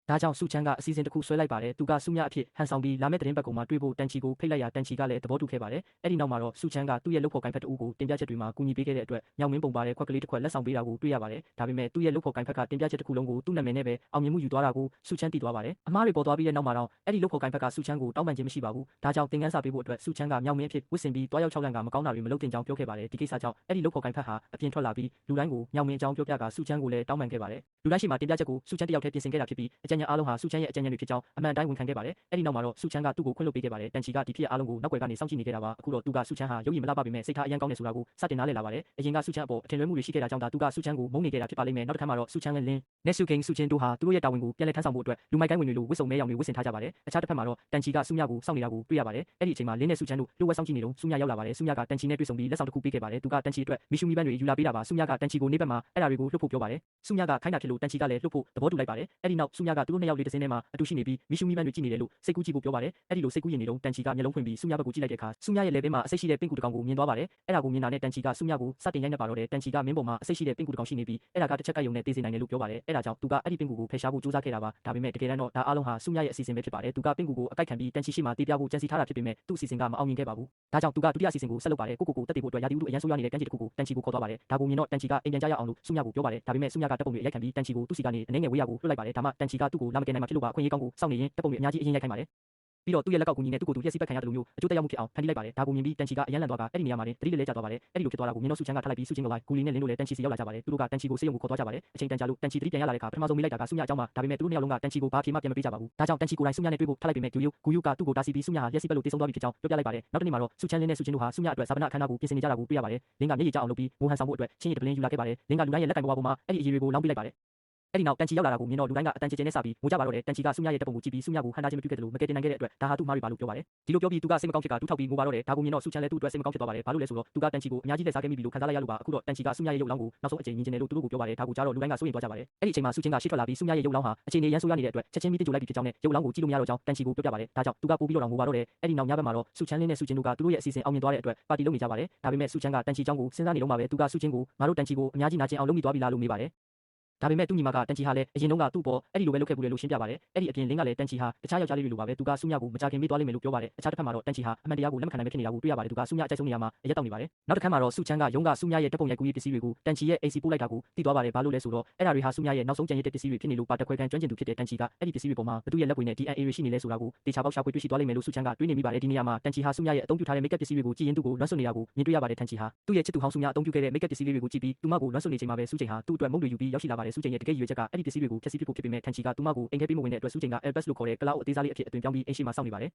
ဒါကြောင့်စူချမ်းကအစီအစဉ်တစ်ခုဆွဲလိုက်ပါတယ်။သူကစူမြအဖြစ်ဟန်ဆောင်ပြီးလာမယ့်သတင်းပတ်ကုံမှာတွေ့ဖို့တန်ချီကိုဖိတ်လိုက်ရတန်ချီကလည်းသဘောတူခဲ့ပါတယ်။အဲ့ဒီနောက်မှာတော့စူချမ်းကသူ့ရဲ့လုပ်ဖော်ကိုင်ဖက်တူကိုတင်ပြချက်တွေမှာကူညီပေးခဲ့တဲ့အတွက်မြောင်မင်းပုံပါတဲ့ခွက်ကလေးတစ်ခွက်လက်ဆောင်ပေးတာကိုတွေ့ရပါတယ်။ဒါပေမဲ့သူ့ရဲ့လုပ်ဖော်ကိုင်ဖက်ကတင်ပြချက်တစ်ခုလုံးကိုသူ့နာမည်နဲ့ပဲအောင်မြင်မှုယူသွားတာကိုစူချမ်းသိသွားပါတယ်။အမားတွေပေါ်သွားပြီးတဲ့နောက်မှာတော့အဲ့ဒီလုပ်ဖော်ကိုင်ဖက်ကစူချမ်းကိုတောင်းပန်ခြင်းမရှိပါဘူး။ဒါကြောင့်သင်ခန်းစာပေးဖို့အတွက်စူချမ်းကမြောင်မင်းအဖြစ်ဝစ်စင်ပြီးတွားရောက်6လန့်ကမကောင်းတာတွေမလုပ်တင်ကြောင်းပြောခဲ့ပါတယ်။ဒီကိစ္စကြောင့်အဲ့ဒီလုပ်ဖော်ကိုင်ဖက်ဟာအပြင်ထွက်လာပြီးလူတိုင်းကိုမြောင်မင်းအကြောင်းပြောပြကစူချမ်းကိုလည်းတောင်းပန်ခဲ့ပါတယ်။လူတိုင်းရှိမှတင်ပြချက်ကိုစူချမ်းတယောက်တည်းပြင်ဆင်ခဲ့တာဖြစ်ပြီးအကြံ ဉာဏ်အားလုံးဟာစုချမ်းရဲ့အကြံဉာဏ်တွေဖြစ်ကြောင်းအမှန်တိုင်းဝန်ခံခဲ့ပါတယ်။အဲ့ဒီနောက်မှာတော့စုချမ်းကသူ့ကိုခွင့်လွှတ်ပေးခဲ့ပါတယ်။တန်ချီကဒီဖြစ်ရအားလုံးကိုနောက်ွယ်ကနေစောင့်ကြည့်နေခဲ့တာပါ။အခုတော့သူကစုချမ်းဟာရုပ်ရည်မလှပပေမဲ့စိတ်ထားအယံကောင်းတယ်ဆိုတာကိုစတင်နားလည်လာပါတယ်။အရင်ကစုချမ်းအပေါ်အထင်လွဲမှုတွေရှိခဲ့တာကြောင့်သူကစုချမ်းကိုမုန်းနေခဲ့တာဖြစ်ပါလိမ့်မယ်။နောက်တစ်ခါမှာတော့စုချမ်းနဲ့လင်းနဲ့စုခင်စုချင်းတို့ဟာသူတို့ရဲ့တာဝန်ကိုပြန်လည်ထမ်းဆောင်ဖို့အတွက်လူမိုက်ကိုင်းဝင်တွေလိုဝစ်စုံမဲရောင်တွေဝစ်ဆင်ထားကြပါတယ်။အခြားတစ်ဖက်မှာတော့တန်ချီကစုမြကိုစောင့်နေတာကိုတွေ့ရပါတယ်။အဲ့ဒီအချိန်မှာလင်းနဲ့စုချမ်းတို့လှုပ်ဝက်စောင့်ကြည့်နေတော့စုမြရောက်လာပါတယ်။စုမြကတန်ချီနဲ့တွေ့ဆုံပြီးလက်ဆောင်တစ်ခုပေးခဲ့ပါတယ်။သူကတန်ချီအတွက်မီရှူမီပန်းတွေယူလာပေးတာပါ။စုမြကတန်ချီကိုနေဘက်မှာအဲ့ဒါတွေကိုလှုပ်ဖို့ပြောပါတယ်။စုမြကခိုင်းတာဖြစ်လို့တန်ချီကလည်းလှုပ်ဖို့သဘောတူလိုက်ပါတယ်။အဲ့ဒီနောက်စုမြကသူတို့နှစ်ယောက်လေးတစ်စင်းထဲမှာအတူရှိနေပြီးမီရှူမီပန်းတွေကြည့်နေတယ်လို့စိတ်ကူးကြည့်ဖို့ပြောပါတယ်။အဲ့ဒီလိုစိတ်ကူးရင်နေတော့တန်ချီကမျက်လုံးဖွင့်ပြီးစုမြဘက်ကိုကြည့်လိုက်တဲ့အခါစုမြရဲ့လက်ဘေးမှာအစိတ်ရှိတဲ့ပင့်ကူတစ်ကောင်ကိုမြင်သွားပါတယ်။အဲ့ဒါကိုမြင်တာနဲ့တန်ချီကစုမြကိုစတင်ရိုက်နှက်ပါတော့တယ်။တန်ချီကမင်းပေါ်မှာအစိတ်ရှိတဲ့ပင့်ကူတစ်ကောင်ရှိနေပြီးအဲ့ဒါကတစ်ချက်ကယုံနဲ့တေးစေနိုင်တယ်လို့ပြောပါတယ်။အဲ့ဒါကြောင့်သူကအဲ့ဒီပင့်ကူကိုဖယ်ရှားဖို့ကြိုးစားခဲ့တာပါ။ဒါပေမဲ့တကယ်တမ်းတော့ဒါအားလုံးဟာစုမြရဲ့အစီအစဉ်ပဲဖြစ်ပါတယ်။သူကပင့်ကူကိုအကိုက်ခံပြီးတန်ချီရှိမှတေးပြဖို့ကြံစီထားတာဖြစ်ပေမဲ့သူ့အစီအစဉ်ကမအောင်မြင်ခဲ့ပါဘူး။ဒါကြောင့်သူကဒုတိယအစီအစဉ်ကိုဆက်လုပ်ပါတယ်။ကိုတက်တေဖို့အတွက်ရာသီဥတုအရန်ဆိုးရွားနေတဲ့ကမ်းခြေတစ်ခုကိုတန်ချီကိုခေါ်သွားပါတယ်။ဒါကိုမြင်တော့တန်ချီကအိမ်ပြန်ကြရအောင်လို့စုမြကိုပြောပါတယ်။ဒါပေမဲ့စုမြကတပ်ပုံတွေရိုက်ခံပြီးတန်ချီကိုသူ့စီကနေအနေငယ်ဝေးရကိုလွှတ်လိုက်ပါတယ်။ဒါမှတန်ချီကသူ့ကိုလာမကယ်နိုင်မှာဖြစ်လို့ပါအခွင့်အရေးကောင်းကိုစောင့်နေရင်တပ်ပုံတွေအများကြီးအရင်ရိုက်ခိုင်းပါတယ်။ပြီးတော့သူ့ရဲ့လက်ကောက်ကူညီနဲ့သူ့ကိုယ်သူရက်စီပတ်ခံရတယ်လို့မျိုးအကျိုးသက်ရောက်မှုဖြစ်အောင်ဖန်တီးလိုက်ပါတယ်။ဒါကိုမြင်ပြီးတန်ချီကအယမ်းလန့်သွားကအဲ့ဒီနေရာမှာတတိလေးလဲကျသွားပါတယ်။အဲ့ဒီလိုဖြစ်သွားတာကိုမြင်တော့စုချမ်းကထားလိုက်ပြီးစုချင်းကဂူလီနဲ့လင်းတို့လည်းတန်ချီစီရောက်လာကြပါတယ်။သူတို့ကတန်ချီကိုစေယုံကိုခေါ်သွားကြပါတယ်။အချိန်တန်ကြာလို့တန်ချီတတိပြန်ရလာတဲ့အခါပထမဆုံးမိလိုက်တာကစုမြအကြောင်းပါ။ဒါပေမဲ့သူတို့နှစ်ယောက်လုံးကတန်ချီကိုဘာဖြေမှပြန်မပေးကြပါဘူး။ဒါကြောင့်တန်ချီကိုယ်တိုင်စုမြနဲ့တွေ့ဖို့ထားလိုက်ပေမဲ့ဂူယူကသူ့ကိုတားဆီးပြီးစုမြဟာရက်စီပတ်လို့တေးဆုံးသွားပြီဖြစ်ကြောင်းပြောပြလိုက်ပါတယ်။နောက်တစ်နေ့မှာတော့စုချမ်းလင်းနဲ့စုချင်းတို့ဟာစုမြအတွက်ဇာပနအခမ်းအနားကိုပြင်ဆင်နေကြတာကိုတွေ့ရပါတယ်။လင်းကမျက်ရည်ကျအောင်လုပ်ပြီးမိုဟန်ဆောင်ဖို့အတွက်ချင်းရည်တပလင်းယူလာခဲ့ပါတယ်။လင်းကလူတိုင်းရဲ့လက်ကင်ဘဝပေါ်မှာအဲ့ဒီအရေးတွေကိုလောင်းပေးလိုက်ပါတယ်။အဲ့ဒီနောက်တန်ချီရောက်လာတာကိုမြင်တော့လူတိုင်းကအတန်ကျကျနဲ့စပြီးငိုကြပါတော့တယ်တန်ချီကစုမြရဲ့တပ်ပုံကိုကြည့်ပြီးစုမြကိုဟန်တာချင်းမပြုတ်ခဲ့တယ်လို့မကယ်တင်နိုင်ခဲ့တဲ့အတွက်ဒါဟာသူ့မားရီပါလို့ပြောပါတယ်ဒီလိုပြောပြီးသူကစိတ်မကောင်းဖြစ်ကတူးထောက်ပြီးငိုပါတော့တယ်ဒါကိုမြင်တော့စုချမ်းလည်းသူ့အတွက်စိတ်မကောင်းဖြစ်သွားပါတယ်ဘာလို့လဲဆိုတော့သူကတန်ချီကိုအများကြီးလက်စားခဲ့မိပြီလို့ခံစားလိုက်ရလို့ပါအခုတော့တန်ချီကစုမြရဲ့ရုပ်လောင်းကိုနောက်ဆုံးအကြိမ်မြင်ကျင်တယ်လို့သူတို့ကိုပြောပါတယ်ဒါကိုကြားတော့လူတိုင်းကစိုးရိမ်သွားကြပါတယ်အဲ့ဒီအချိန်မှာစုချင်းကရှေ့ထွက်လာပြီးစုမြရဲ့ရုပ်လောင်းဟာအခြေအနေရန်ဆိုးရနေတဲ့အတွက်ချက်ချင်းပြီးတိကျလိုက်ပြီးဖြစ်ကြောင်းနဲ့ရုပ်လောင်းကိုကြည့်လို့မရတော့ကြောင်းတန်ချီကိုပြောပြပါတယ်ဒါကြောင့်သူကပို့ပြီးတော့ငိုပါတော့တယ်အဲ့ဒီနောက်ညဘက်မှာတော့စုချမ်းလင်းနဲ့စုချင်းတို့ကသူတို့ရဲ့အစီအစဉ်အောင်မြင်သွားတဲ့အတွက်ပါတီလုပ်နေကြပါတယ်ဒါပေမဲ့စုချမ်းကတန်ချီเจ้าကိုစဉ်းစားနေတော့မှပဲသူကစုချင်းကိုငါတို့တန်ချီကိုအများကြီးနာကျင်အောင်လုပ်မိသွားပြီလားလို့မေးပါတယ်ဒါပေမဲ့သူ့ညီမကတန်ချီဟာလည်းအရင်တုန်းကသူ့ပေါ်အဲ့ဒီလိုပဲလုပ်ခဲ့ဘူးလေလို့ရှင်းပြပါတယ်အဲ့ဒီအပြင်လင်းကလည်းတန်ချီဟာတခြားယောက်ျားလေးတွေလိုပါပဲသူကစုမြကိုမကြခင်မေးသွားလိမ့်မယ်လို့ပြောပါတယ်အခြားတစ်ဖက်မှာတော့တန်ချီဟာအမှန်တရားကိုလက်မခံနိုင်ပဲဖြစ်နေတာကိုတွေ့ရပါတယ်သူကစုမြအကြိုက်ဆုံးနေရာမှာအရက်တောက်နေပါတယ်နောက်တစ်ခါမှာတော့စုချမ်းကရုံးကစုမြရဲ့တပ်ပုံရိုက်ကူးရေးပစ္စည်းတွေကိုတန်ချီရဲ့အိမ်စီပို့လိုက်တာကိုသိသွားပါတယ်ဘာလို့လဲဆိုတော့အဲ့ဒါတွေဟာစုမြရဲ့နောက်ဆုံးကြံရစ်တဲ့ပစ္စည်းတွေဖြစ်နေလို့ပါတခွဲကန်ကျွမ်းကျင်သူဖြစ်တဲ့တန်ချီကအဲ့ဒီပစ္စည်းတွေပေါ်မှာဘသူရဲ့လက်ပွေနဲ့ DNA တွေရှိနေလဲဆိုတာကိုတေချာပေါက်ရှာဖွေတွေ့ရှိသွားလိမ့်မယ်လို့စုချမ်းကတွေးနေမိပါတယ်ဒီနေရာမှာတန်ချီဟာစုမြရဲ့အသုံးပြုထားတဲ့ make up ပစ္စည်းတွေကိုကြည့်ရင်သူ့ကိုလွှမ်းဆွနေတာကိုမြင်တွေ့ရပါတယ်တန်ချီဟာသူ့ရဲ့ချစ်သူဟောင်းစုမြအသုံးပြုခဲ့တဲ့ make up ပစ္စည်းတွေကိုကြည့်ပြီးသူမကိုလွှမ်းဆွနေချိန်မှာပဲစုချိန်ဟာသူ့အတွက်မုံတွေယူပြီးရောက်ရှိလာပါတယ်စုချိန်ရဲ့တကယ်ရည်ရွယ်ချက်ကအဲ့ဒီပစ္စည်းတွေကိုဖျက်ဆီးပစ်ဖို့ဖြစ်ပေမဲ့တန်ချီကသူမကိုအိမ်ထဲပေးမဝင်တဲ့အတွက်စုချိန်က Elbus လို့ခေါ်တဲ့ကလောက်အသေးစားလေးအဖြစ်အသွင်ပြောင်းပြီးအိမ်ရှိမှာစောင့်နေပါတယ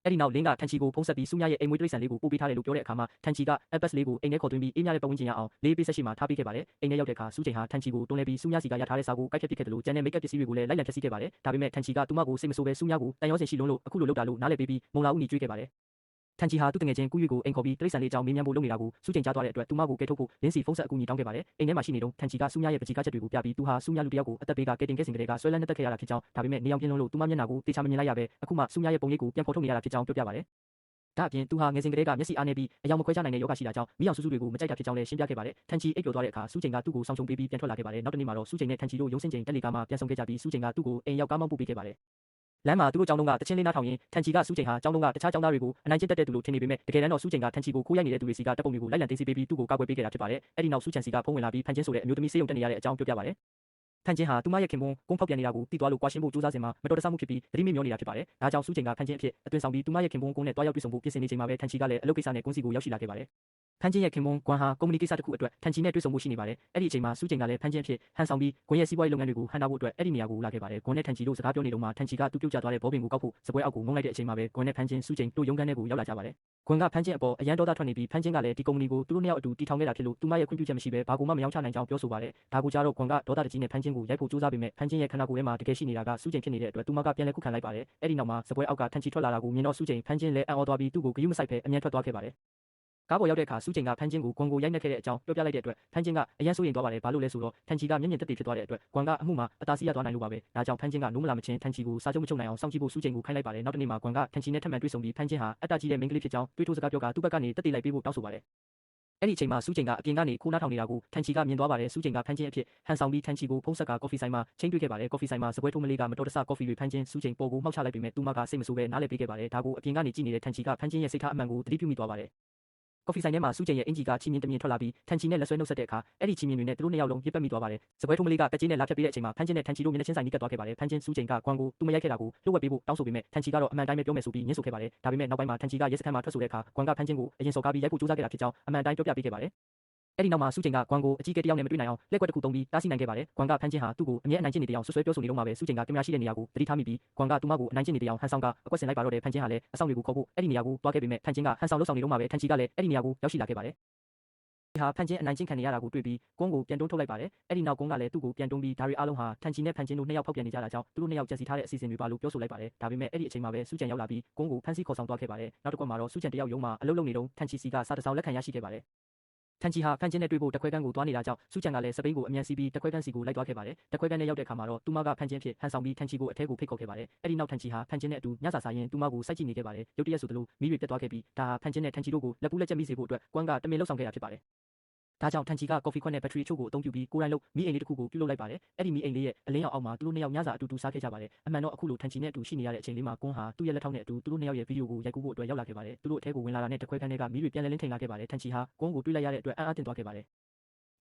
်အဲ့ဒီနောက်လင်းကထန်ချီကိုဖုံးဆက်ပြီးစုမြရဲ့အိမ်မွေးတိရစ္ဆာန်လေးကိုပို့ပေးထားတယ်လို့ပြောတဲ့အခါမှာထန်ချီက Elbus လေးကိုအိမ်ထဲခေါ်သွင်းပြီးအေးမြတဲ့ပတ်ဝန်းကျင်ရအောင်လေးပေးဆက်ရှိမှာထားပေးခဲ့ပါတယ်အိမ်ထဲရောက်တဲ့အခါစုချိန်ဟာထန်ချီကိုတွန်းလဲပြီးစုမြစီကရထားတဲ့စာကိုကိုက်ဖြတ်ပစ်ခဲ့တယ်လို့ကျန်တဲ့ make up ပစ္စည်းတွေကိုလည်းလိုက်လံဖျက်ဆီးခဲ့ပါတယ်ဒါပေမဲ့ထန်ချီကသူမကိုစိတ်မဆိုးပဲစုမြကိုတန်ရောစင်ရှိလုံးလို့အခုလိုလုပ်တာလို့နားလည်ပေးပြီးမုံလာဦးညီကျွေးခဲ့ပါတယ်ထန်ချီဟာသူ့တငယ်ချင်းကူးရီကိုအိမ်ခေါ်ပြီးတိရစ္ဆာန်လေးအကြောင်းမေးမြန်းဖို့လုပ်နေတာကိုစုချိန်ကြားသွားတဲ့အတွက်သူမကိုကယ်ထုတ်ဖို့လင်းစီဖုန်းဆက်အကူအညီတောင်းခဲ့ပါတယ်အိမ်ထဲမှာရှိနေတော့ထန်ချီကစုမြရဲ့ပကြီးကားချက်တွေကိုပြပြီးသူဟာစုမြလူတစ်ယောက်ကိုအသက်ဘေးကကယ်တင်ခဲ့စဉ်ကတည်းကဆွဲလန်းနှက်တက်ခဲ့ရတာဖြစ်ကြောင်းဒါပေမဲ့နေအောင်ပြင်းလုံးလို့သူမမျက်နှာကိုတေချာမမြင်လိုက်ရပဲအခုမှစုမြရဲ့ပုံရိပ်ကိုပြန်ဖော်ထုတ်နေရတာဖြစ်ကြောင်းပြောပြပါတယ်ဒါအပြင်သူဟာငယ်စဉ်ကတည်းကမျက်စိအားနေပြီးအယောင်မခွဲခြားနိုင်တဲ့ယောဂရှိတာကြောင့်မိအောင်စုစုတွေကိုမကြိုက်တာဖြစ်ကြောင်းလည်းရှင်းပြခဲ့ပါတယ်ထန်ချီအိပ်ပျော်သွားတဲ့အခါစုချိန်ကသူ့ကိုဆောင်ချုံပေးပြီးပြန်ထွက်လာခဲ့ပါတယ်နောက်တစ်နေ့မှာတော့စုချိန်နဲ့ထန်ချီတို့ရုံးစင်ချိန်တက်လေကားမှာပြန်ဆောင်ခဲ့ကြပြီးစုချိန်ကသူ့ကိုအိမ်ရောက်ကားမောင်းပို့ပေးခဲ့ပါတယ်လမ်းမှာသူတို့ကျောင်းလုံးကတချင်းလေးနားထောင်ရင်ထန်ချီကစုချိန်ဟာကျောင်းလုံးကတခြားကျောင်းသားတွေကိုအနိုင်ကျင့်တက်တဲ့သူလို့ထင်နေပေမဲ့တကယ်တမ်းတော့စုချိန်ကထန်ချီကိုခိုးရိုက်နေတဲ့သူတွေစီကတပ်ပုံတွေကိုလိုက်လံသိမ်းဆည်းပေးပြီးသူ့ကိုကာကွယ်ပေးခဲ့တာဖြစ်ပါတယ်အဲ့ဒီနောက်စုချန်စီကဖုန်းဝင်လာပြီးဖန်ချင်းဆိုတဲ့အမျိုးသမီးစေးရုံတက်နေရတဲ့အကြောင်းပြောပြပါတယ်ဖန်ချင်းဟာသူမရဲ့ခင်ပွန်းကုန်းဖောက်ပြန်နေတာကိုသိသွားလို့ကွာရှင်းဖို့ကြိုးစားစဉ်မှာမတော်တဆမှုဖြစ်ပြီးသတိမေ့မျောနေတာဖြစ်ပါတယ်ဒါကြောင့်စုချိန်ကဖန်ချင်းအဖြစ်အသွင်ဆောင်ပြီးသူမရဲ့ခင်ပွန်းကုန်းနဲ့တွားရောက်တွေ့ဆုံဖို့ပြင်ဆင်နေချိန်မှာပဲထန်ချီကလည်းအလုပ်ကိစ္စနဲ့ကွန်းစီကိုရောက်ရှိလာခဲ့ပါတယ်ဖန်ချင်းရဲ့ခင်ပွန်းကွမ်ဟာကုမ္ပဏီကိစ္စတစ်ခုအတွက်ထန်ချီနဲ့တွေ့ဆုံမှုရှိနေပါတယ်အဲ့ဒီအချိန်မှာစုချိန်ကလည်းဖန်ချင်းအဖြစ်ဟန်ဆောင်ပြီးကွန်ရဲ့စီးပွားရေးလုပ်ငန်းတွေကိုဟန်တာဖို့အတွက်အဲ့ဒီနေရာကိုလာခဲ့ပါတယ်ကွန်နဲ့ထန်ချီတို့စကားပြောနေတော့မှထန်ချီကသူ့ပြုတ်ကျသွားတဲ့ဘောပင်ကိုကောက်ဖို့စပွဲအောက်ကိုငုံလိုက်တဲ့အချိန်မှာပဲကွန်နဲ့ဖန်ချင်းစုချိန်တို့ရုံးခန်းထဲကိုရောက်လာကြပါတယ်ကွန်ကဖန်ချင်းအပေါ်အရန်ဒေါသထွက်နေပြီးဖန်ချင်းကလည်းဒီကုမ္ပဏီကိုသူတို့နှစ်ယောက်အတူတည်ထောင်ခဲ့တာဖြစ်လို့သူမရဲ့ခွင့်ပြုချက်မရှိဘဲဘာကိုမှမရောင်းချနိုင်ကြောင်းပြောဆိုပါတယ်ဒါကိုကြားတော့ကွန်ကဒေါသတကြီးနဲ့ဖန်ချင်းကိုရိုက်ဖို့ကြိုးစားပေမဲ့ဖန်ချင်းရဲ့ခန္ဓာကိုယ်ထဲမှာတကယ်ရှိနေတာကစုချိန်ဖြစ်နေတဲ့အတွက်သူမကပြန်လဲခုခံလိုက်ပါတယ်အဲ့ဒီနောက်မှာစပွဲအောက်ကထန်ချီထွက်လာတာကိုမြင်တော့စုချိန်ဖန်ချင်းလည်းအံ့ဩသွားပြီးသူ့ကိုဂရုမစိုက်ဘဲအမြဲထွက်သွားခဲ့ပါတယ်ကားပေါ်ရောက်တဲ့အခါစုချိန်ကဖန်ချင်းကိုဂွန်ကိုရိုက်နှက်ခဲ့တဲ့အကြောင်းပြောပြလိုက်တဲ့အတွက်ဖန်ချင်းကအရန်စိုးရိမ်သွားပါတယ်ဘာလို့လဲဆိုတော့ထန်ချီကမျက်မြင်သက်သေဖြစ်သွားတဲ့အတွက်ဂွန်ကအမှုမှာအသာစီးရသွားနိုင်လို့ပါပဲဒါကြောင့်ဖန်ချင်းကနိုးမလာမချင်းထန်ချီကိုစာချုပ်မချုပ်နိုင်အောင်စောင့်ကြည့်ဖို့စုချိန်ကိုခိုင်းလိုက်ပါတယ်နောက်တစ်နေ့မှာဂွန်ကထန်ချီနဲ့ထပ်မံတွေ့ဆုံပြီးဖန်ချင်းဟာအတ္တကြီးတဲ့မိန်းကလေးဖြစ်ကြောင်းတွေးထိုးစကားပြောကသူ့ဘက်ကနေတက်တည်လိုက်ပေးဖို့တောင်းဆိုပါတယ်အဲ့ဒီအချိန်မှာစုချိန်ကအပြင်ကနေခိုးနှားထောင်နေတာကိုထန်ချီကမြင်သွားပါတယ်စုချိန်ကဖန်ချင်းအဖြစ်ဟန်ဆောင်ပြီးထန်ချီကိုဖုံးဆက်ကကော်ဖီဆိုင်မှာချိန်တွေ့ခဲ့ပါတယ်ကော်ဖီဆိုင်မှာစပွဲထိုးမလေးကမတော်တဆကော်ဖီတွေဖန်ချင်းစုချိန်ပေါ်ကိုမှောက်ချလိုက်ပေမဲ့သူမကစိတ်မဆိုးပဲနားလည်ပေးခဲ့ပါတယ်ဒါကိုအပြင်ကနေကြည့်နေတဲ့ထန်ချီကဖန်ချင်းရဲ့စိတ်ထားအမှန်ကိုသတိပြုမိသွားပါတယ်ကော်ဖီဆိုင်ထဲမှာစုချိန်ရဲ့အင်ဂျီကချီမြင်တမြင်ထွက်လာပြီးထန်ချီနဲ့လက်ဆွဲနှုတ်ဆက်တဲ့အခါအဲ့ဒီချီမြင်တွေနဲ့သူတို့နှစ်ယောက်လုံးပြစ်ပတ်မိသွားပါတယ်စပွဲထိုးမလေးကကကြေးနဲ့လာဖြတ်ပေးတဲ့အချိန်မှာဖန်ချင်းနဲ့ထန်ချီတို့မျက်နှာချင်းဆိုင်နီးကပ်သွားခဲ့ပါတယ်ဖန်ချင်းစုချိန်ကကွမ်ကိုသူမရိုက်ခဲ့တာကိုလှုပ်ဝက်ပေးဖို့တောင်းဆိုပေမဲ့ထန်ချီကတော့အမှန်တိုင်းပဲပြောမယ်ဆိုပြီးညှင်းဆိုခဲ့ပါတယ်ဒါပေမဲ့နောက်ပိုင်းမှာထန်ချီကရဲစခန်းမှာထွက်ဆိုတဲ့အခါကွမ်ကဖန်ချင်းကိုအရင်စော်ကားပြီးရိုက်ဖို့ကြိုးစားခဲ့တာဖြစ်ကြောင်းအမှန်တိုင်းပြောပြပေးခဲ့ပါတယ် အဲ့ဒီနောက်မှာစုချိန်ကဂွမ်ကိုအကြီးအကဲတယောက်နဲ့မတွေ့နိုင်အောင်လက်ကွက်တစ်ခုသုံးပြီးတားဆီးနိုင်ခဲ့ပါတယ်ဂွမ်ကဖန်ချင်းဟာသူ့ကိုအမြဲအနိုင်ကျင့်နေတဲ့အကြောင်းဆွဆွဲပြောဆိုနေတော့မှပဲစုချိန်ကကင်မရာရှိတဲ့နေရာကိုသတိထားမိပြီးဂွမ်ကသူမကိုအနိုင်ကျင့်နေတဲ့အကြောင်းဟန်ဆောင်ကအကွက်ဆင်လိုက်ပါတော့တဲ့ဖန်ချင်းဟာလည်းအဆောင်တွေကိုခေါ်ဖို့အဲ့ဒီနေရာကိုတွားခဲ့ပေမဲ့ဖန်ချင်းကဟန်ဆောင်လှုပ်ဆောင်နေတော့မှပဲထန်ချီကလည်းအဲ့ဒီနေရာကိုရောက်ရှိလာခဲ့ပါတယ်ဒီဟာဖန်ချင်းအနိုင်ကျင့်ခံနေရတာကိုတွေ့ပြီးကွန်းကိုပြန်တွန်းထုတ်လိုက်ပါတယ်အဲ့ဒီနောက်ကွန်းကလည်းသူ့ကိုပြန်တွန်းပြီးဒါတွေအားလုံးဟာထန်ချီနဲ့ဖန်ချင်းတို့နှစ်ယောက်ဖောက်ပြန်နေကြတာကြောင့်သူတို့နှစ်ယောက်ကြံစီထားတဲ့အစီအစဉ်တွေပါလို့ပြောဆိုလိုက်ပါတယ်ဒါပေမဲ့အဲ့ဒီအချိန်မှာပဲစုချန်ရောက်လာပြီးကွန်းကိုဖန်ဆီးခေါ်ဆောင်သွားခဲ့ပါတယ်နောက်တစ်ခွက်မှာတော့စုချန်တယောက်ရုံးမှာအလုပ်လုပ်နေတော့ထန်ချီစီကစာတစောင်းလက်ခံရရှိခဲ့ပါတယ်ထန်ချီဟာဖန်ချင်းနဲ့တွေ့ဖို့တခွဲကန်းကိုသွားနေတာကြောင့်စုချန်ကလည်းစပိန်ကိုအမြန်စီးပြီးတခွဲကန်းစီကိုလိုက်သွားခဲ့ပါတယ်တခွဲကန်းနဲ့ရောက်တဲ့အခါမှာတော့သူမကဖန်ချင်းဖြစ်ဟန်ဆောင်ပြီးထန်ချီကိုအထဲကိုဖိတ်ခေါ်ခဲ့ပါတယ်အဲ့ဒီနောက်ထန်ချီဟာဖန်ချင်းနဲ့အတူညစာစားရင်သူမကိုစိုက်ကြည့်နေခဲ့ပါတယ်ရုတ်တရက်ဆိုသလိုမီးတွေပြတ်သွားခဲ့ပြီးဒါဟာဖန်ချင်းနဲ့ထန်ချီတို့ကိုလက်ပူးလက်ချက်မိစေဖို့အတွက်ကွန်းကတမင်လှုပ်ဆောင်ခဲ့တာဖြစ်ပါတယ်ဒါကြောင့်ထန်ချီကကော်ဖီခွက်နဲ့ဘက်ထရီအချို့ကိုအသုံးပြုပြီးကိုယ်တိုင်လုပ်မီးအိမ်လေးတစ်ခုကိုပြုလုပ်လိုက်ပါတယ်အဲ့ဒီမီးအိမ်လေးရဲ့အလင်းရောင်အောက်မှာသူတို့နှစ်ယောက်ညစာအတူတူစားခဲ့ကြပါတယ်အမှန်တော့အခုလိုထန်ချီနဲ့အတူရှိနေရတဲ့အချိန်လေးမှာကွန်းဟာသူ့ရဲ့လက်ထောက်နဲ့အတူသူတို့နှစ်ယောက်ရဲ့ဗီဒီယိုကိုရိုက်ကူးဖို့အတွက်ရောက်လာခဲ့ပါတယ်သူတို့အထဲကိုဝင်လာတာနဲ့တခွဲခန်းထဲကမီးတွေပြန်လင်းထိန်လာခဲ့ပါတယ်ထန်ချီဟာကွန်းကိုတွေးလိုက်ရတဲ့အတွက်အံ့အားသင့်သွားခဲ့ပါတယ်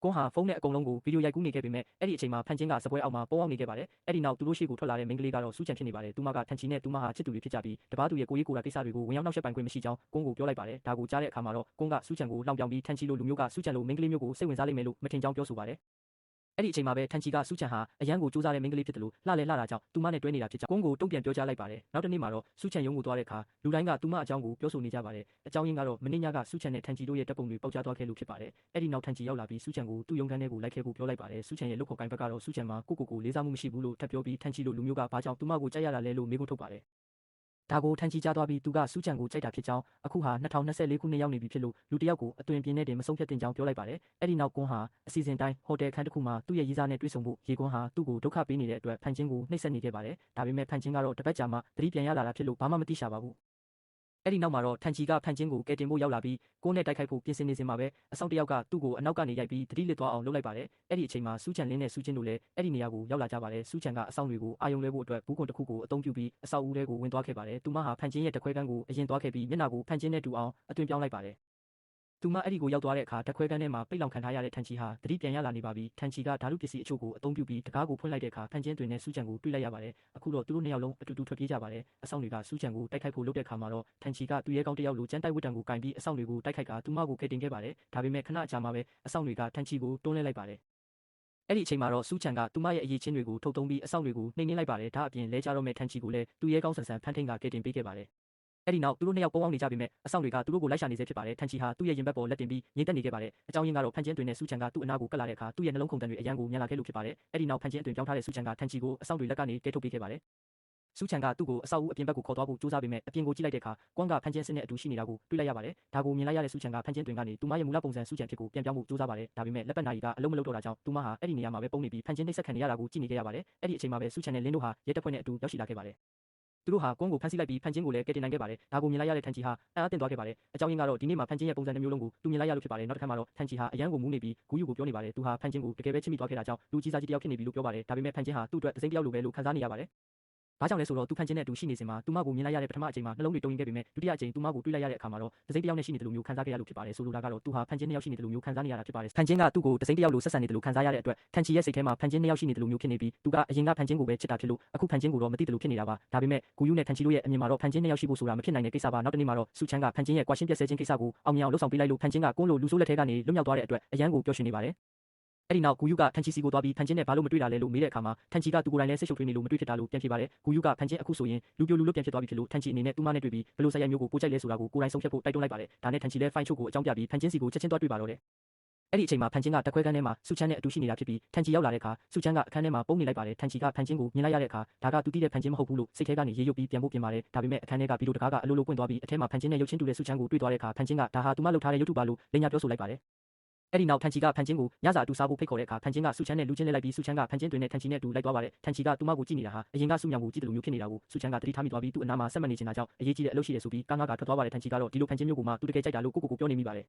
ကွန်းဟာဖုန်းနဲ့အကုန်လုံးကိုဗီဒီယိုရိုက်ကူးနေခဲ့ပေမဲ့အဲ့ဒီအချိန်မှာဖန်ချင်းကစပွဲအောက်မှာပေါအောင်နေခဲ့ပါတယ်အဲ့ဒီနောက်သူတို့ရှေ့ကိုထွက်လာတဲ့မိန်းကလေးကတော့စူးချန်ဖြစ်နေပါတယ်သူမကထန်ချီနဲ့သူမဟာချစ်သူတွေဖြစ်ကြပြီးတပားသူရဲ့ကိုရေးကိုရာကိစ္စတွေကိုဝင်ရောက်နှောက်ယှက်ပိုင်ခွင့်မရှိကြောင်းကွန်းကိုပြောလိုက်ပါတယ်ဒါကိုကြားတဲ့အခါမှာတော့ကွန်းကစူးချန်ကိုလောင်ပြောင်ပြီးထန်ချီလိုလူမျိုးကစူးချန်လိုမိန်းကလေးမျိုးကိုစိတ်ဝင်စားလိမ့်မယ်လို့မထင်ကြောင်းပြောဆိုပါတယ်အဲ့ဒီအချိန်မှာပဲထန်ချီကစူးချန်ဟာအရန်ကိုစူးစမ်းတဲ့မိန်းကလေးဖြစ်တယ်လို့လှလဲလှတာကြောင့်သူမနဲ့တွဲနေတာဖြစ်ကြောင်းကွန်းကိုတုံ့ပြန်ပြောကြားလိုက်ပါတယ်နောက်တစ်နေ့မှာတော့စူးချန်ရုံးကိုသွားတဲ့အခါလူတိုင်းကသူမအကြောင်းကိုပြောဆိုနေကြပါတယ်အကြောင်းရင်းကတော့မနေ့ညကစူးချန်နဲ့ထန်ချီတို့ရဲ့တပ်ပုံတွေပေါက်ကြားသွားခဲ့လို့ဖြစ်ပါတယ်အဲ့ဒီနောက်ထန်ချီရောက်လာပြီးစူးချန်ကိုသူ့ရုံးခန်းထဲကိုလိုက်ခဲ့ဖို့ပြောလိုက်ပါတယ်စူးချန်ရဲ့လုပ်ခေါ်ကိုင်ဘက်ကတော့စူးချန်မှာကိုလေးစားမှုမရှိဘူးလို့ထပ်ပြောပြီးထန်ချီလိုလူမျိုးကဘာကြောင့်သူမကိုကြိုက်ရတာလဲလို့မေးခွန်းထုတ်ပါတယ်ဒါကိုထန်ချီကြားသွားပြီးသူကစူးချန်ကိုကြိုက်တာဖြစ်ကြောင်းအခုဟာ2024ခုနှစ်ရောက်နေပြီဖြစ်လို့လူတစ်ယောက်ကိုအသွင်ပြင်းနဲ့တင်မဆုံးဖြတ်တင်ကြောင်းပြောလိုက်ပါတယ်အဲ့ဒီနောက်ကွန်းဟာအစီအစဉ်တိုင်းဟိုတယ်ခန်းတစ်ခုမှာသူ့ရဲ့ရေးစားနဲ့တွေ့ဆုံဖို့ရေကွန်းဟာသူ့ကိုဒုက္ခပေးနေတဲ့အတွက်ဖန်ချင်းကိုနှိပ်စက်နေခဲ့ပါတယ်ဒါပေမဲ့ဖန်ချင်းကတော့တပတ်ကြာမှသတိပြန်ရလာတာဖြစ်လို့ဘာမှမသိရှာပါဘူးအဲ့ဒီနောက်မှာတော့ထန်ချီကဖန်ချင်းကိုကယ်တင်ဖို့ရောက်လာပြီးကိုနဲ့တိုက်ခိုက်ဖို့ပြင်ဆင်နေစဉ်မှာပဲအဆောင်တစ်ယောက်ကသူ့ကိုအနောက်ကနေရိုက်ပြီးတတိလစ်သွားအောင်လုပ်လိုက်ပါတယ်အဲ့ဒီအချိန်မှာစူးချန်လင်းနဲ့စူးချင်းတို့လည်းအဲ့ဒီနေရာကိုရောက်လာကြပါတယ်စူးချန်ကအဆောင်တွေကိုအာယုံလွှဲဖို့အတွက်ဘူးခွန်တစ်ခုကိုအသုံးပြုပြီးအဆောက်အဦတွေကိုဝင်သွားခဲ့ပါတယ်သူမဟာဖန်ချင်းရဲ့တခွဲကန်းကိုအရင်သွားခဲ့ပြီးမျက်နှာကိုဖန်ချင်းနဲ့တူအောင်အသွင်ပြောင်းလိုက်ပါတယ်သူမအဲ့ဒီကိုရောက်သွားတဲ့အခါတခွဲကန်းထဲမှာပိတ်လောင်ခံထားရတဲ့ထန်ချီဟာသတိပြန်ရလာနေပါပြီထန်ချီကဓာတုပစ္စည်းအချို့ကိုအသုံးပြုပြီးတကားကိုဖွင့်လိုက်တဲ့အခါဖန်ချင်းတွင်နဲ့စူးချန်ကိုတွေ့လိုက်ရပါတယ်အခုတော့သူတို့နှစ်ယောက်လုံးအတူတူထွက်ပြေးကြပါတယ်အဆောင်တွေကစူးချန်ကိုတိုက်ခိုက်ဖို့လုပ်တဲ့အခါမှာတော့ထန်ချီကသူရဲကောင်းတစ်ယောက်လိုကျန်းတိုက်ဝတ်တံကိုကင်ပြီးအဆောင်တွေကိုတိုက်ခိုက်ကသူမကိုကယ်တင်ခဲ့ပါတယ်ဒါပေမဲ့ခဏအကြာမှာပဲအဆောင်တွေကထန်ချီကိုတွန်းလှဲလိုက်ပါတယ်အဲ့ဒီအချိန်မှာတော့စူးချန်ကသူမရဲ့အရေးချင်းတွေကိုထုတ်သုံးပြီးအဆောင်တွေကိုနှိမ်နင်းလိုက်ပါတယ်ဒါအပြင်လဲကြတော့မဲ့ထန်ချီကိုလည်းသူရဲကောင်းဆန်ဆန်ဖန်ထိန်ကကယ်တင်ပေးခဲ့ပါတယ်အဲ့ဒီနောက်သူတို့နှစ်ယောက်ပေါင်းအောင်နေကြပေမဲ့အဆောင်တွေကသူတို့ကိုလိုက်ရှာနေစေဖြစ်ပါတယ်ထန်ချီဟာသူ့ရဲ့ရင်ဘတ်ပေါ်လက်တင်ပြီးငြိမ်သက်နေခဲ့ပါတယ်အကြောင်းရင်းကတော့ဖန်ချင်းတွင်နဲ့စူးချန်ကသူ့အနာကိုကပ်လာတဲ့အခါသူ့ရဲ့နှလုံးခုန်တန်တွေအရန်ကိုမြန်လာခဲ့လို့ဖြစ်ပါတယ်အဲ့ဒီနောက်ဖန်ချင်းအတွင်ပြောင်းထားတဲ့စူးချန်ကထန်ချီကိုအဆောင်တွေလက်ကနေကဲထုတ်ပေးခဲ့ပါတယ်စူးချန်ကသူ့ကိုအဆောက်အဦအပြင်ဘက်ကိုခေါ်သွားဖို့ကြိုးစားပေမဲ့အပြင်ကိုကြည့်လိုက်တဲ့အခါကွန်းကဖန်ချင်းစစ်နဲ့အတူရှိနေတာကိုတွေ့လိုက်ရပါတယ်ဒါကိုမြင်လိုက်ရတဲ့စူးချန်ကဖန်ချင်းတွင်ကနေသူမရဲ့မူလပုံစံစူးချန်ဖြစ်ကိုပြန်ပြောင်းဖို့ကြိုးစားပါတယ်ဒါပေမဲ့လက်ပတ်နာရီကအလုံးမလုံးတော့တာကြောင့်သူမဟာအဲ့ဒီနေရာမှာပဲပုံနေပြီးဖန်ချင်းနှိပ်စက်ခံနေရတာကိုကြည့်နေခဲ့ရပါတယ်အဲ့ဒီအချိန်မှာပဲစူးချန်နဲ့လင်းတို့ဟာရဲတပ်ဖွဲ့နဲ့အတူရောက်ရှိလာခဲ့ပါတယ်သူတို့ဟာကွန်းကိုဖမ်းဆီးလိုက်ပြီးဖန်ချင်းကိုလည်းကယ်တင်နိုင်ခဲ့ပါတယ်ဒါကိုမြင်လိုက်ရတဲ့ထန်ချီဟာအံ့အားသင့်သွားခဲ့ပါတယ်အကြောင်းရင်းကတော့ဒီနေ့မှာဖန်ချင်းရဲ့ပုံစံတစ်မျိုးလုံးကိုသူမြင်လိုက်ရလို့ဖြစ်ပါတယ်နောက်တစ်ခါမှာတော့ထန်ချီဟာအရန်ကိုမူးနေပြီးဂူးယူကိုပြောနေပါတယ်သူဟာဖန်ချင်းကိုတကယ်ပဲချစ်မိသွားခဲ့တာကြောင့်လူကြီးစားကြီးတစ်ယောက်ဖြစ်နေပြီလို့ပြောပါတယ်ဒါပေမဲ့ဖန်ချင်းဟာသူ့အတွက်တစိမ့်တစ်ယောက်လိုပဲလို့ခံစားနေရပါတယ်ဘာကြောင့်လဲဆိုတော့သူဖန်ချင်းနဲ့အတူရှိနေစဉ်မှာသူမကိုမြင်လိုက်ရတဲ့ပထမအချိန်မှာနှလုံးတွေတုန်ရင်ခဲ့ပေမဲ့ဒုတိယအချိန်သူမကိုတွေ့လိုက်ရတဲ့အခါမှာတော့တစိမ့်တစ်ယောက်နဲ့ရှိနေတယ်လို့မျိုးခံစားခဲ့ရလို့ဖြစ်ပါတယ်ဆိုလိုတာကတော့သူဟာဖန်ချင်းနှစ်ယောက်ရှိနေတယ်လို့မျိုးခံစားနေရတာဖြစ်ပါတယ်ဖန်ချင်းကသူ့ကိုတစိမ့်တစ်ယောက်လိုဆက်ဆံနေတယ်လို့ခံစားရတဲ့အတွက်ထန်ချီရဲ့စိတ်ထဲမှာဖန်ချင်းနှစ်ယောက်ရှိနေတယ်လို့မျိုးဖြစ်နေပြီးသူကအရင်ကဖန်ချင်းကိုပဲချစ်တာဖြစ်လို့အခုဖန်ချင်းကိုတော့မသိတယ်လို့ဖြစ်နေတာပါဒါပေမဲ့ဂူယူနဲ့ထန်ချီတို့ရဲ့အမြင်မှာတော့ဖန်ချင်းနှစ်ယောက်ရှိဖို့ဆိုတာမဖြစ်နိုင်တဲ့ကိစ္စပါနောက်တစ်နေ့မှာတော့စူချန်ကဖန်ချင်းရဲ့ကွာရှင်းပြက်ဆဲခြင်းကိစ္စကိုအောင်မြင်အောင်လှုပ်ဆောင်ပေးလိုက်လို့ဖန်ချင်းကကွန်းလိုလူဆိုးလက်ထဲကနေလွတ်မြောက်သွားတဲ့အတွက်အရန်ကိုပျော်ရွှင်နေပါတယ်အဲ့ဒီနောက်ဂူယူကထန်ချီစီကိုသွားပြီးဖန်ချင်းနဲ့ဘာလို့မတွေ့တာလဲလို့မေးတဲ့အခါမှာထန်ချီကသူကိုယ်တိုင်လည်းစိတ်ရှုပ်ထွေးနေလို့မတွေ့ဖြစ်တာလို့ပြန်ဖြေပါတယ်ဂူယူကဖန်ချင်းအခုဆိုရင်လူပြိုလူလွတ်ပြန်ဖြစ်သွားပြီဖြစ်လို့ထန်ချီအနေနဲ့သူမနဲ့တွေ့ပြီးဘယ်လိုဆက်ရိုက်မျိုးကိုကိုကြိုက်လဲဆိုတာကိုကိုယ်တိုင်ဆုံးဖြတ်ဖို့တိုက်တွန်းလိုက်ပါတယ်ဒါနဲ့ထန်ချီလည်းဖိုင်ချို့ကိုအကြောင်းပြပြီးဖန်ချင်းစီကိုချက်ချင်းသွားတွေ့ပါတော့တယ်အဲ့ဒီအချိန်မှာဖန်ချင်းကတခွဲကန်းထဲမှာစူချန်နဲ့အတူရှိနေတာဖြစ်ပြီးထန်ချီရောက်လာတဲ့အခါစူချန်ကအခန်းထဲမှာပုံနေလိုက်ပါတယ်ထန်ချီကဖန်ချင်းကိုမြင်လိုက်ရတဲ့အခါဒါကသူတီးတဲ့ဖန်ချင်းမဟုတ်ဘူးလို့စိတ်ထဲကနေရေရုပ်ပြီးပြန်ဖို့ပြင်ပါတယ်ဒါပေမဲ့အခန်းထဲကဗီဒီယိုတကားကအလိုလိုပွင့်သွားပြီးအထဲမှာဖန်ချင်းနဲ့ရုပ်ချင်းတူတဲ့စူချန်ကိုတွေ့သွားတဲ့အခါဖန်ချင်းကဒါဟာသူမလုပ်ထားတဲ့ရုပ်တုပါလို့လိန်ညာပြောဆိုလိုက်ပါတယ်အဲ့ဒီနောက်ထန်ချီကဖန်ချင်းကိုညစာအတူစားဖို့ဖိတ်ခေါ်တဲ့အခါဖန်ချင်းကစူချန်နဲ့လူချင်းလဲလိုက်ပြီးစူချန်ကဖန်ချင်းတွင်နဲ့ထန်ချီနဲ့အတူလိုက်သွားပါတယ်ထန်ချီကသူမကိုကြည့်နေတာဟာအရင်ကစူညောင်ကိုကြည့်တယ်လို့မျိုးဖြစ်နေတာကိုစူချန်ကတတိထားမိသွားပြီးသူ့အနားမှာဆက်မနေချင်တာကြောင့်အရေးကြီးတဲ့အလုပ်ရှိတယ်ဆိုပြီးကားငါးကထွက်သွားပါတယ်ထန်ချီကတော့ဒီလိုဖန်ချင်းမျိုးကိုမှသူတကယ်ကြိုက်တာလို့ကိုပြောနေမိပါတယ်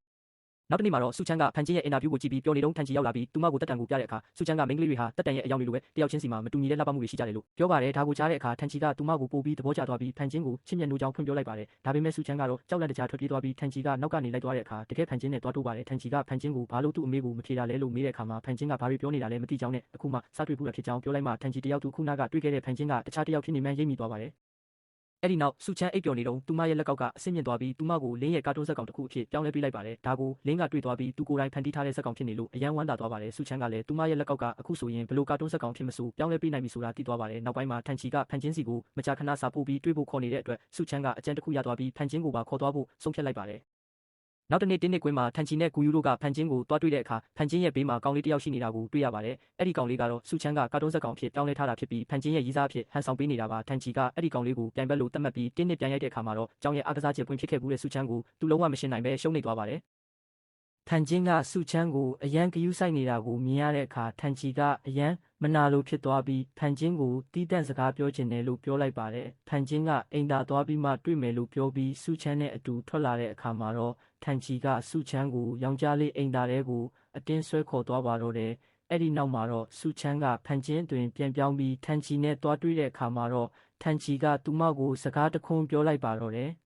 နောက်တစ်နေ့မှာတော့စူချန်ကဖန်ချင်းရဲ့အင်တာဗျူးကိုကြည့်ပြီးပြောနေတော့ထန်ချီရောက်လာပြီးသူမကိုတက်တန်ကိုပြတဲ့အခါစူချန်ကမိန်းကလေးတွေဟာတက်တန်ရဲ့အယောင်တွေလိုပဲတယောက်ချင်းစီမှာမတူညီတဲ့လှပမှုတွေရှိကြတယ်လို့ပြောပါတယ်ဒါကိုကြားတဲ့အခါထန်ချီကသူမကိုပို့ပြီးသဘောကျသွားပြီးဖန်ချင်းကိုချစ်မြတ်နိုးကြောင်းဖွင့်ပြောလိုက်ပါတယ်ဒါပေမဲ့စူချန်ကတော့ကြောက်လန့်တကြားထွက်ပြေးသွားပြီးထန်ချီကနောက်ကနေလိုက်သွားတဲ့အခါတကယ်ဖန်ချင်းနဲ့တွားတိုးပါတယ်ထန်ချီကဖန်ချင်းကိုဘာလို့သူ့အမေကိုမဖြေတာလဲလို့မေးတဲ့အခါမှာဖန်ချင်းကဘာတွေပြောနေတာလဲမသိကြောင်းနဲ့အခုမှစတွေ့ဖို့ဖြစ်ကြောင်းပြောလိုက်မှထန်ချီတယောက်သူခုနကတွေ့ခဲ့တဲ့ဖန်ချင်းကတခြားတယောက်ဖြစ်နေမှရိပ်မိသွားပါတယ် အဲ့ဒီနောက်စုချမ်းအိပ်ပျော်နေတော့သူမရဲ့လက်ကောက်ကအဆင့်မြင့်သွားပြီးသူမကိုလင်းရဲ့ကာတွန်းဇက်ကောင်တစ်ခုအဖြစ်ပြောင်းလဲပေးလိုက်ပါတယ်ဒါကိုလင်းကတွေ့သွားပြီးသူကိုယ်တိုင်ဖန်တီးထားတဲ့ဇက်ကောင်ဖြစ်နေလို့အယံဝမ်းသာသွားပါတယ်စုချမ်းကလည်းသူမရဲ့လက်ကောက်ကအခုဆိုရင်ဘလို့ကာတွန်းဇက်ကောင်ဖြစ်မဆိုပြောင်းလဲပေးနိုင်ပြီဆိုတာသိသွားပါတယ်နောက်ပိုင်းမှာထန်ချီကဖန်ချင်းစီကိုမကြာခဏစာပို့ပြီးတွေ့ဖို့ခေါ်နေတဲ့အတွက်စုချမ်းကအကြံတစ်ခုရသွားပြီးဖန်ချင်းကိုပါခေါ်သွားဖို့ဆုံးဖြတ်လိုက်ပါတယ်နောက်တစ်နေ့တင်းနစ်ကွင်းမှာထန်ချီနဲ့ဂူယူတို့ကဖန်ချင်းကိုတွားတွေ့တဲ့အခါဖန်ချင်းရဲ့ဘေးမှာကောင်လေးတစ်ယောက်ရှိနေတာကိုတွေ့ရပါတယ်။အဲ့ဒီကောင်လေးကတော့စုချမ်းကကာတွန်းဇက်ကောင်ဖြစ်ပြောင်းလဲထားတာဖြစ်ပြီးဖန်ချင်းရဲ့ရီးစားအဖြစ်ဟန်ဆောင်ပေးနေတာပါ။ထန်ချီကအဲ့ဒီကောင်လေးကိုပြန်ဘက်လို့တတ်မှတ်ပြီးတင်းနစ်ပြန်ရိုက်တဲ့အခါမှာတော့ကျောင်းရဲ့အားကစားချက်ပွင့်ဖြစ်ခဲ့မှုတဲ့စုချမ်းကိုသူလုံးဝမရှင်းနိုင်ပဲရှုံးနေသွားပါတယ်။ထန်ချင်းကစုချမ်းကိုအရန်ဂယူးဆိုင်နေတာကိုမြင်ရတဲ့အခါထန်ချီကအရန်မနာလိုဖြစ်သွားပြီးဖန်ချင်းကိုတီးတန့်စကားပြောချင်တယ်လို့ပြောလိုက်ပါတယ်။ဖန်ချင်းကအိမ်သာသွားပြီးမှတွေ့မယ်လို့ပြောပြီးစုချမ်းနဲ့အတူထွက်လာတဲ့အခါမှာတော့ထန်ချီကစုချမ်းကိုယောက်ျားလေးအိမ်သာထဲကိုအတင်းဆွဲခေါ်သွားပါတော့တယ်။အဲ့ဒီနောက်မှာတော့စုချမ်းကဖန်ချင်းအတွင်ပြန်ပြောင်းပြီးထန်ချီနဲ့တွားတွေ့တဲ့အခါမှာတော့ထန်ချီကသူမကိုစကားတခွန်းပြောလိုက်ပါတော့တယ်။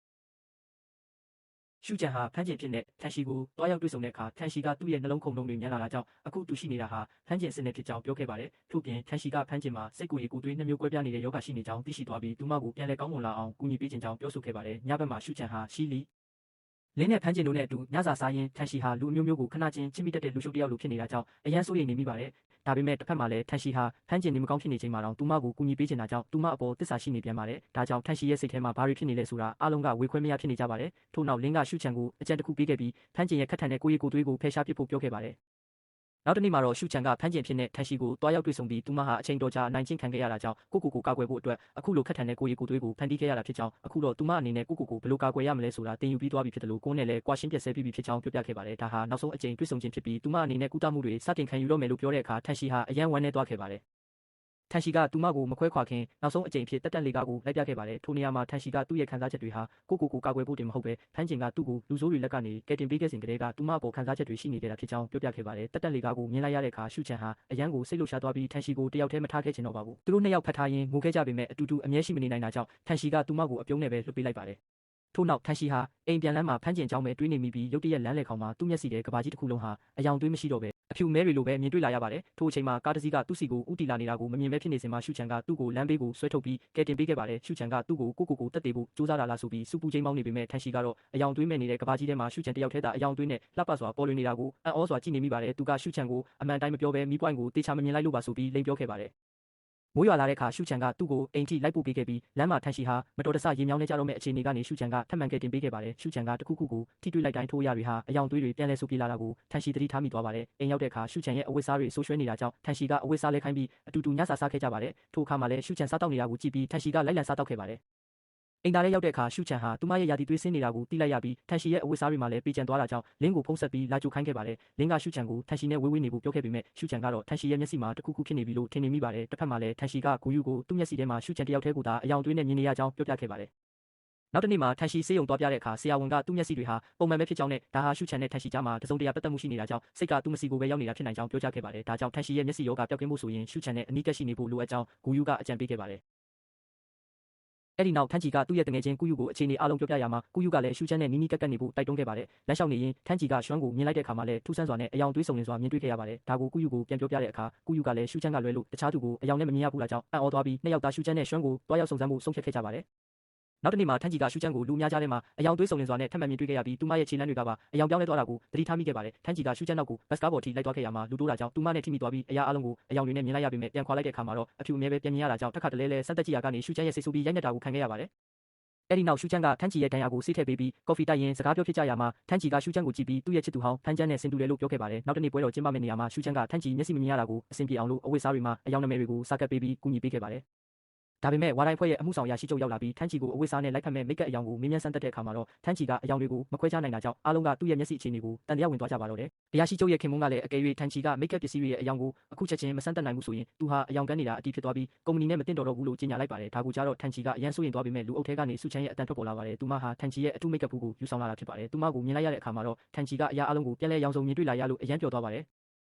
ရှုချန်ဟာဖမ်းကျင်ဖြစ်တဲ့ထန်ရှီကိုတွားရောက်တွေ့ဆုံတဲ့အခါထန်ရှီကသူ့ရဲ့နှလုံးခုန်လုံးတွေညံလာတာကြောင့်အခုသူရှိနေတာဟာဖမ်းကျင်အစစ်နဲ့ဖြစ်ကြောင်းပြောခဲ့ပါတယ်။ထို့ပြင်ထန်ရှီကဖမ်းကျင်မှာစိတ်ကိုယ်ရည်ကိုယ်သွေးနှမျိုးကွဲပြားနေတဲ့ယောဂရှိနေကြောင်းသိရှိသွားပြီးသူမကိုပြန်လည်ကောင်းမွန်လာအောင်ကူညီပေးခြင်းကြောင့်ပြောဆိုခဲ့ပါတယ်။ညဘက်မှာရှုချန်ဟာရှီလီလင်းနဲ့ဖမ်းကျင်တို့နဲ့အတူညစာစားရင်းထန်ရှီဟာလူအမျိုးမျိုးကိုခဏချင်းချစ်မိတတ်တဲ့လူရှုပ်တယောက်လိုဖြစ်နေတာကြောင့်အရန်စိုးရိမ်နေမိပါတယ်။ဒါပေမဲ့တစ်ဖက်မှာလည်းထန်ရှီဟာဖမ်းကျင်နေမကောင်းဖြစ်နေချိန်မှာတော့သူမကိုကူညီပေးချင်တာကြောင့်သူမအပေါ်တစ္ဆာရှိနေပြန်ပါတယ်။ဒါကြောင့်ထန်ရှီရဲ့စိတ်ထဲမှာဘာတွေဖြစ်နေလဲဆိုတာအားလုံးကဝေခွဲမရဖြစ်နေကြပါတယ်။ထို့နောက်လင်းကရှုချန်ကိုအကြံတစ်ခုပေးခဲ့ပြီးဖမ်းကျင်ရဲ့ခက်ထန်တဲ့ကိုယ်ရည်ကိုယ်သွေးကိုဖယ်ရှားပစ်ဖို့ပြောခဲ့ပါတယ်။နောက်တစ်နေ့မှာတော့ရှုချန်ကဖမ်းကျင်ဖြစ်တဲ့ထန်ရှီကိုတွားရောက်တွေ့ဆုံပြီးသူမဟာအချိန်တော်ကြာနိုင်ချင်းခံခဲ့ရတာကြောင့်ကိုကိုကာကွယ်ဖို့အတွက်အခုလိုခက်ထန်တဲ့ကိုယ်ရည်ကိုယ်သွေးကိုဖန်တီးခဲ့ရတာဖြစ်ကြောင်းအခုတော့သူမအနေနဲ့ကိုဘယ်လိုကာကွယ်ရမလဲဆိုတာတင်ယူပြီးသွားပြီဖြစ်တယ်လို့ကိုနဲ့လည်းကွာရှင်းပြက်ဆဲပြီးဖြစ်ကြောင်းပြောပြခဲ့ပါတယ်ဒါဟာနောက်ဆုံးအကြိမ်တွေ့ဆုံခြင်းဖြစ်ပြီးသူမအနေနဲ့ကုသမှုတွေစတင်ခံယူတော့မယ်လို့ပြောတဲ့အခါထန်ရှီဟာအယံဝမ်းနဲ့သွားခဲ့ပါတယ်ထန်ရှီကသူမကိုမခွဲခွာခင်နောက်ဆုံးအကြိမ်ဖြစ်တက်တက်လေးကားကိုလိုက်ပြခဲ့ပါတယ်ထိုနေရာမှာထန်ရှီကသူ့ရဲ့ခံစားချက်တွေဟာကိုကာကွယ်ဖို့တင်မဟုတ်ပဲဖမ်းကျင်ကသူ့ကိုလူဆိုးတွေလက်ကနေကယ်တင်ပေးခဲ့စဉ်ကတည်းကသူမအပေါ်ခံစားချက်တွေရှိနေကြတာဖြစ်ကြောင်းပြောပြခဲ့ပါတယ်တက်တက်လေးကားကိုမြင်လိုက်ရတဲ့အခါရှုချန်ဟာအယံကိုစိတ်လှုပ်ရှားသွားပြီးထန်ရှီကိုတယောက်တည်းမထားခဲ့ချင်တော့ပါဘူးသူတို့နှစ်ယောက်ဖတ်ထားရင်းငိုခဲ့ကြပေမဲ့အတူတူအမြဲရှိမနေနိုင်တာကြောင့်ထန်ရှီကသူမကိုအပြုံးနဲ့ပဲလွှတ်ပေးလိုက်ပါတယ်ထို့နောက်ထန်ရှီဟာအိမ်ပြန်လမ်းမှာဖမ်းကျင်ကြောင်းပဲတွေးနေမိပြီးရုတ်တရက်လမ်းလေခေါင်မှာသူ့မျက်စိထဲကဘာကြီးတစ်ခုလုံးဟာအယောင်သွေးမရှိတော့ပဲအဖြူမဲတွေလိုပဲမြင်တွေ့လာရပါတယ်ထို့အချိန်မှာကားတစ်စီးကသူ့စီကိုဥတီလာနေတာကိုမမြင်ပဲဖြစ်နေစဉ်မှာရှုချန်ကသူ့ကိုလမ်းဘေးကိုဆွဲထုတ်ပြီးကယ်တင်ပေးခဲ့ပါတယ်ရှုချန်ကသူ့ကိုတက်သေးဖို့စူးစမ်းလာလားဆိုပြီးစူပူချင်းမောင်းနေပေမဲ့ထန်ရှီကတော့အယောင်သွေးမဲ့နေတဲ့ကဘာကြီးထဲမှာရှုချန်တယောက်ထဲသာအယောင်သွေးနဲ့လှပစွာပေါ်လွင်နေတာကိုအံ့ဩစွာကြည့်နေမိပါတယ်သူကရှုချန်ကိုအမှန်တိုင်းမပြောဘဲမီးပွိုင်ကိုတေချာမမြင်လိုက်လို့ပါဆိုပြီးလိမ်ပြောခဲ့ပါတယ်မိုးရွာလာတဲ့အခါရှုချန်ကသူ့ကိုအိမ်ထိလိုက်ပို့ပေးခဲ့ပြီးလမ်းမှာထန်ရှီဟာမတော်တဆရေမြောင်းနေကြတော့မဲ့အခြေအနေကနေရှုချန်ကထပ်မံကယ်တင်ပေးခဲ့ပါတယ်ရှုချန်ကတခုခုကိုထိတွေ့လိုက်တိုင်းထိုးရတွေဟာအယောင်သွေးတွေပြန်လဲဆူပြေလာတာကိုထန်ရှီသတိထားမိသွားပါတယ်အိမ်ရောက်တဲ့အခါရှုချန်ရဲ့အဝတ်စားတွေဆိုးရွှဲနေတာကြောင့်ထန်ရှီကအဝတ်စားလဲခိုင်းပြီးအတူတူညစာစားခဲ့ကြပါတယ်ထိုအခါမှာလည်းရှုချန်စားတောက်နေတာကိုကြည့်ပြီးထန်ရှီကလိုက်လံစားတောက်ခဲ့ပါတယ်အိမ်သားထဲရောက်တဲ့အခါရှုချန်ဟာသူမရဲ့ယာတီသွေးဆင်းနေတာကိုသိလိုက်ရပြီးထန်ရှီရဲ့အဝတ်စားတွေမှာလည်းပေးကျန်သွားတာကြောင့်လင်းကိုဖုံးဆက်ပြီးလာကြိုခိုင်းခဲ့ပါတယ်လင်းကရှုချန်ကိုထန်ရှီနဲ့ဝေးနေဖို့ပြောခဲ့ပေမဲ့ရှုချန်ကတော့ထန်ရှီရဲ့မျက်စိမှာတခုခုဖြစ်နေပြီလို့ထင်နေမိပါတယ်တစ်ဖက်မှာလည်းထန်ရှီကဂူယူကိုသူ့မျက်စိထဲမှာရှုချန်တယောက်တည်းကိုသာအယောင်သွေးနဲ့မြင်နေရကြောင်းပြောပြခဲ့ပါတယ်နောက်တစ်နေ့မှာထန်ရှီဆေးရုံသွားပြတဲ့အခါဆရာဝန်ကသူ့မျက်စိတွေဟာပုံမှန်ပဲဖြစ်ကြောင်းနဲ့ဒါဟာရှုချန်နဲ့ထန်ရှီကြားမှာတစုံတရာပတ်သက်မှုရှိနေတာကြောင့်စိတ်ကသူ့မျက်စိကိုပဲရောက်နေတာဖြစ်နိုင်ကြောင်းပြောကြားခဲ့ပါတယ်ဒါကြောင့်ထန်ရှီရဲ့မျက်စိရောဂါပျောက်ကင်းဖို့ဆိုရင်ရှုချန်နဲ့အနီးကပ်ရှိနေဖို့လိုအပ်ကြောင်းဂူယူကအကြံပေးခဲ့ပါတယ်အဲ့ဒီနောက်ထန်ချီကသူ့ရဲ့တငယ်ချင်းကူယူကိုအခြေအနေအလုံးပြောပြရမှာကူယူကလည်းရှူချန်နဲ့နီးနီးကပ်ကပ်နေဖို့တိုက်တွန်းခဲ့ပါတယ်။လမ်းလျှောက်နေရင်ထန်ချီကရွှမ်းကိုမြင်လိုက်တဲ့အခါမှာလည်းထူးဆန်းစွာနဲ့အယောင်သွေးစုံလင်စွာမြင်တွေ့ခဲ့ရပါတယ်။ဒါကိုကူယူကိုပြန်ပြောပြတဲ့အခါကူယူကလည်းရှူချန်ကလွဲလို့တခြားသူကိုအယောင်နဲ့မမြင်ရဘူးလားကြောင့်အံ့ဩသွားပြီးနှစ်ယောက်သားရှူချန်နဲ့ရွှမ်းကိုတွားရောက်စုံစမ်းမှုဆုံးဖြတ်ခဲ့ကြပါတယ်။နောက်တစ်နေ့မှာထန်ချီကရှူချန်ကိုလူအများကြားထဲမှာအယောင်သွေးစုံလင်စွာနဲ့ထပ်မံမြင်တွေ့ခဲ့ရပြီးသူမရဲ့ခြေလမ်းတွေကပါအယောင်ပြောင်းလဲသွားတာကိုသတိထားမိခဲ့ပါတယ်။ထန်ချီကရှူချန်နောက်ကိုဘတ်စကားဘော်ထိလိုက်သွားခဲ့ရမှာလူတိုးတာကြောင့်သူမနဲ့ထိမိသွားပြီးအရာအလုံးကိုအယောင်တွေနဲ့မြင်လိုက်ရပေမဲ့ပြန်ခွာလိုက်တဲ့အခါမှာတော့အဖြူအမြဲပဲပြန်မြင်ရတာကြောင့်တစ်ခါတလေလဲစက်တက်ကြီးရာကနေရှူချန်ရဲ့စိတ်ဆိုးပြီးရိုက်နှက်တာကိုခံခဲ့ရပါတယ်။အဲ့ဒီနောက်ရှူချန်ကထန်ချီရဲ့ဒဏ်ရာကိုဆေးထည့်ပေးပြီးကော်ဖီတိုက်ရင်စကားပြောဖြစ်ကြရမှာထန်ချီကရှူချန်ကိုကြည့်ပြီးသူ့ရဲ့ချစ်သူဟောင်းဖန်ချန်နဲ့ဆင်တူတယ်လို့ပြောခဲ့ပါတယ်။နောက်တစ်နေ့ပွဲတော်ကျင်းပမယ့်နေရာမှာရှူချန်ကထန်ချီမျက်စိမမြင်ရတာကိုအဆင်ပြေအောင်လို့အဝတ်စားတွေမှာအယောင်နာမည်တွေကိုစာကပ်ပေးပြီးကူညီပေးခဲ့ပါတယ်။ဒါပေမဲ့ဝါတိုင်းဖွဲ့ရဲ့အမှုဆောင်ရာရှိချုပ်ရောက်လာပြီးထန်ချီကိုအဝတ်စားနဲ့လိုက်ဖက်မဲ့မိတ်ကပ်အယောင်ကိုမြင်းမြန်းဆန်းတက်တဲ့အခါမှာတော့ထန်ချီကအယောင်တွေကိုမခွဲခြားနိုင်တာကြောင့်အားလုံးကသူ့ရဲ့မျက်စိအခြေအနေကိုတန်တရားဝင်သွားကြပါတော့တယ်။တရားရှိချုပ်ရဲ့ခင်မုန်းကလည်းအကယ်၍ထန်ချီကမိတ်ကပ်ပစ္စည်းတွေရဲ့အယောင်ကိုအခုချက်ချင်းမဆန်းတက်နိုင်ဘူးဆိုရင်သူဟာအယောင်ကန်းနေတာအတီးဖြစ်သွားပြီးကုမ္ပဏီနဲ့မတင်တော်တော့ဘူးလို့ကြေညာလိုက်ပါတယ်။ဒါကိုကြားတော့ထန်ချီကအရန်ဆိုးရင်သွားပြီးမဲ့လူအုပ်ထဲကနေစုချမ်းရဲ့အတန်ထွက်ပေါ်လာပါတယ်။သူမဟာထန်ချီရဲ့အထူးမိတ်ကပ်ဘူးကိုယူဆောင်လာတာဖြစ်ပါတယ်။သူမကိုမြင်လိုက်ရတဲ့အခါမှာတော့ထန်ချီကအရာအလုံးကိုပြန်လဲရောင်စုံမြင်တွေ့လာရလို့အရန်ပျော်သွားပါတယ်။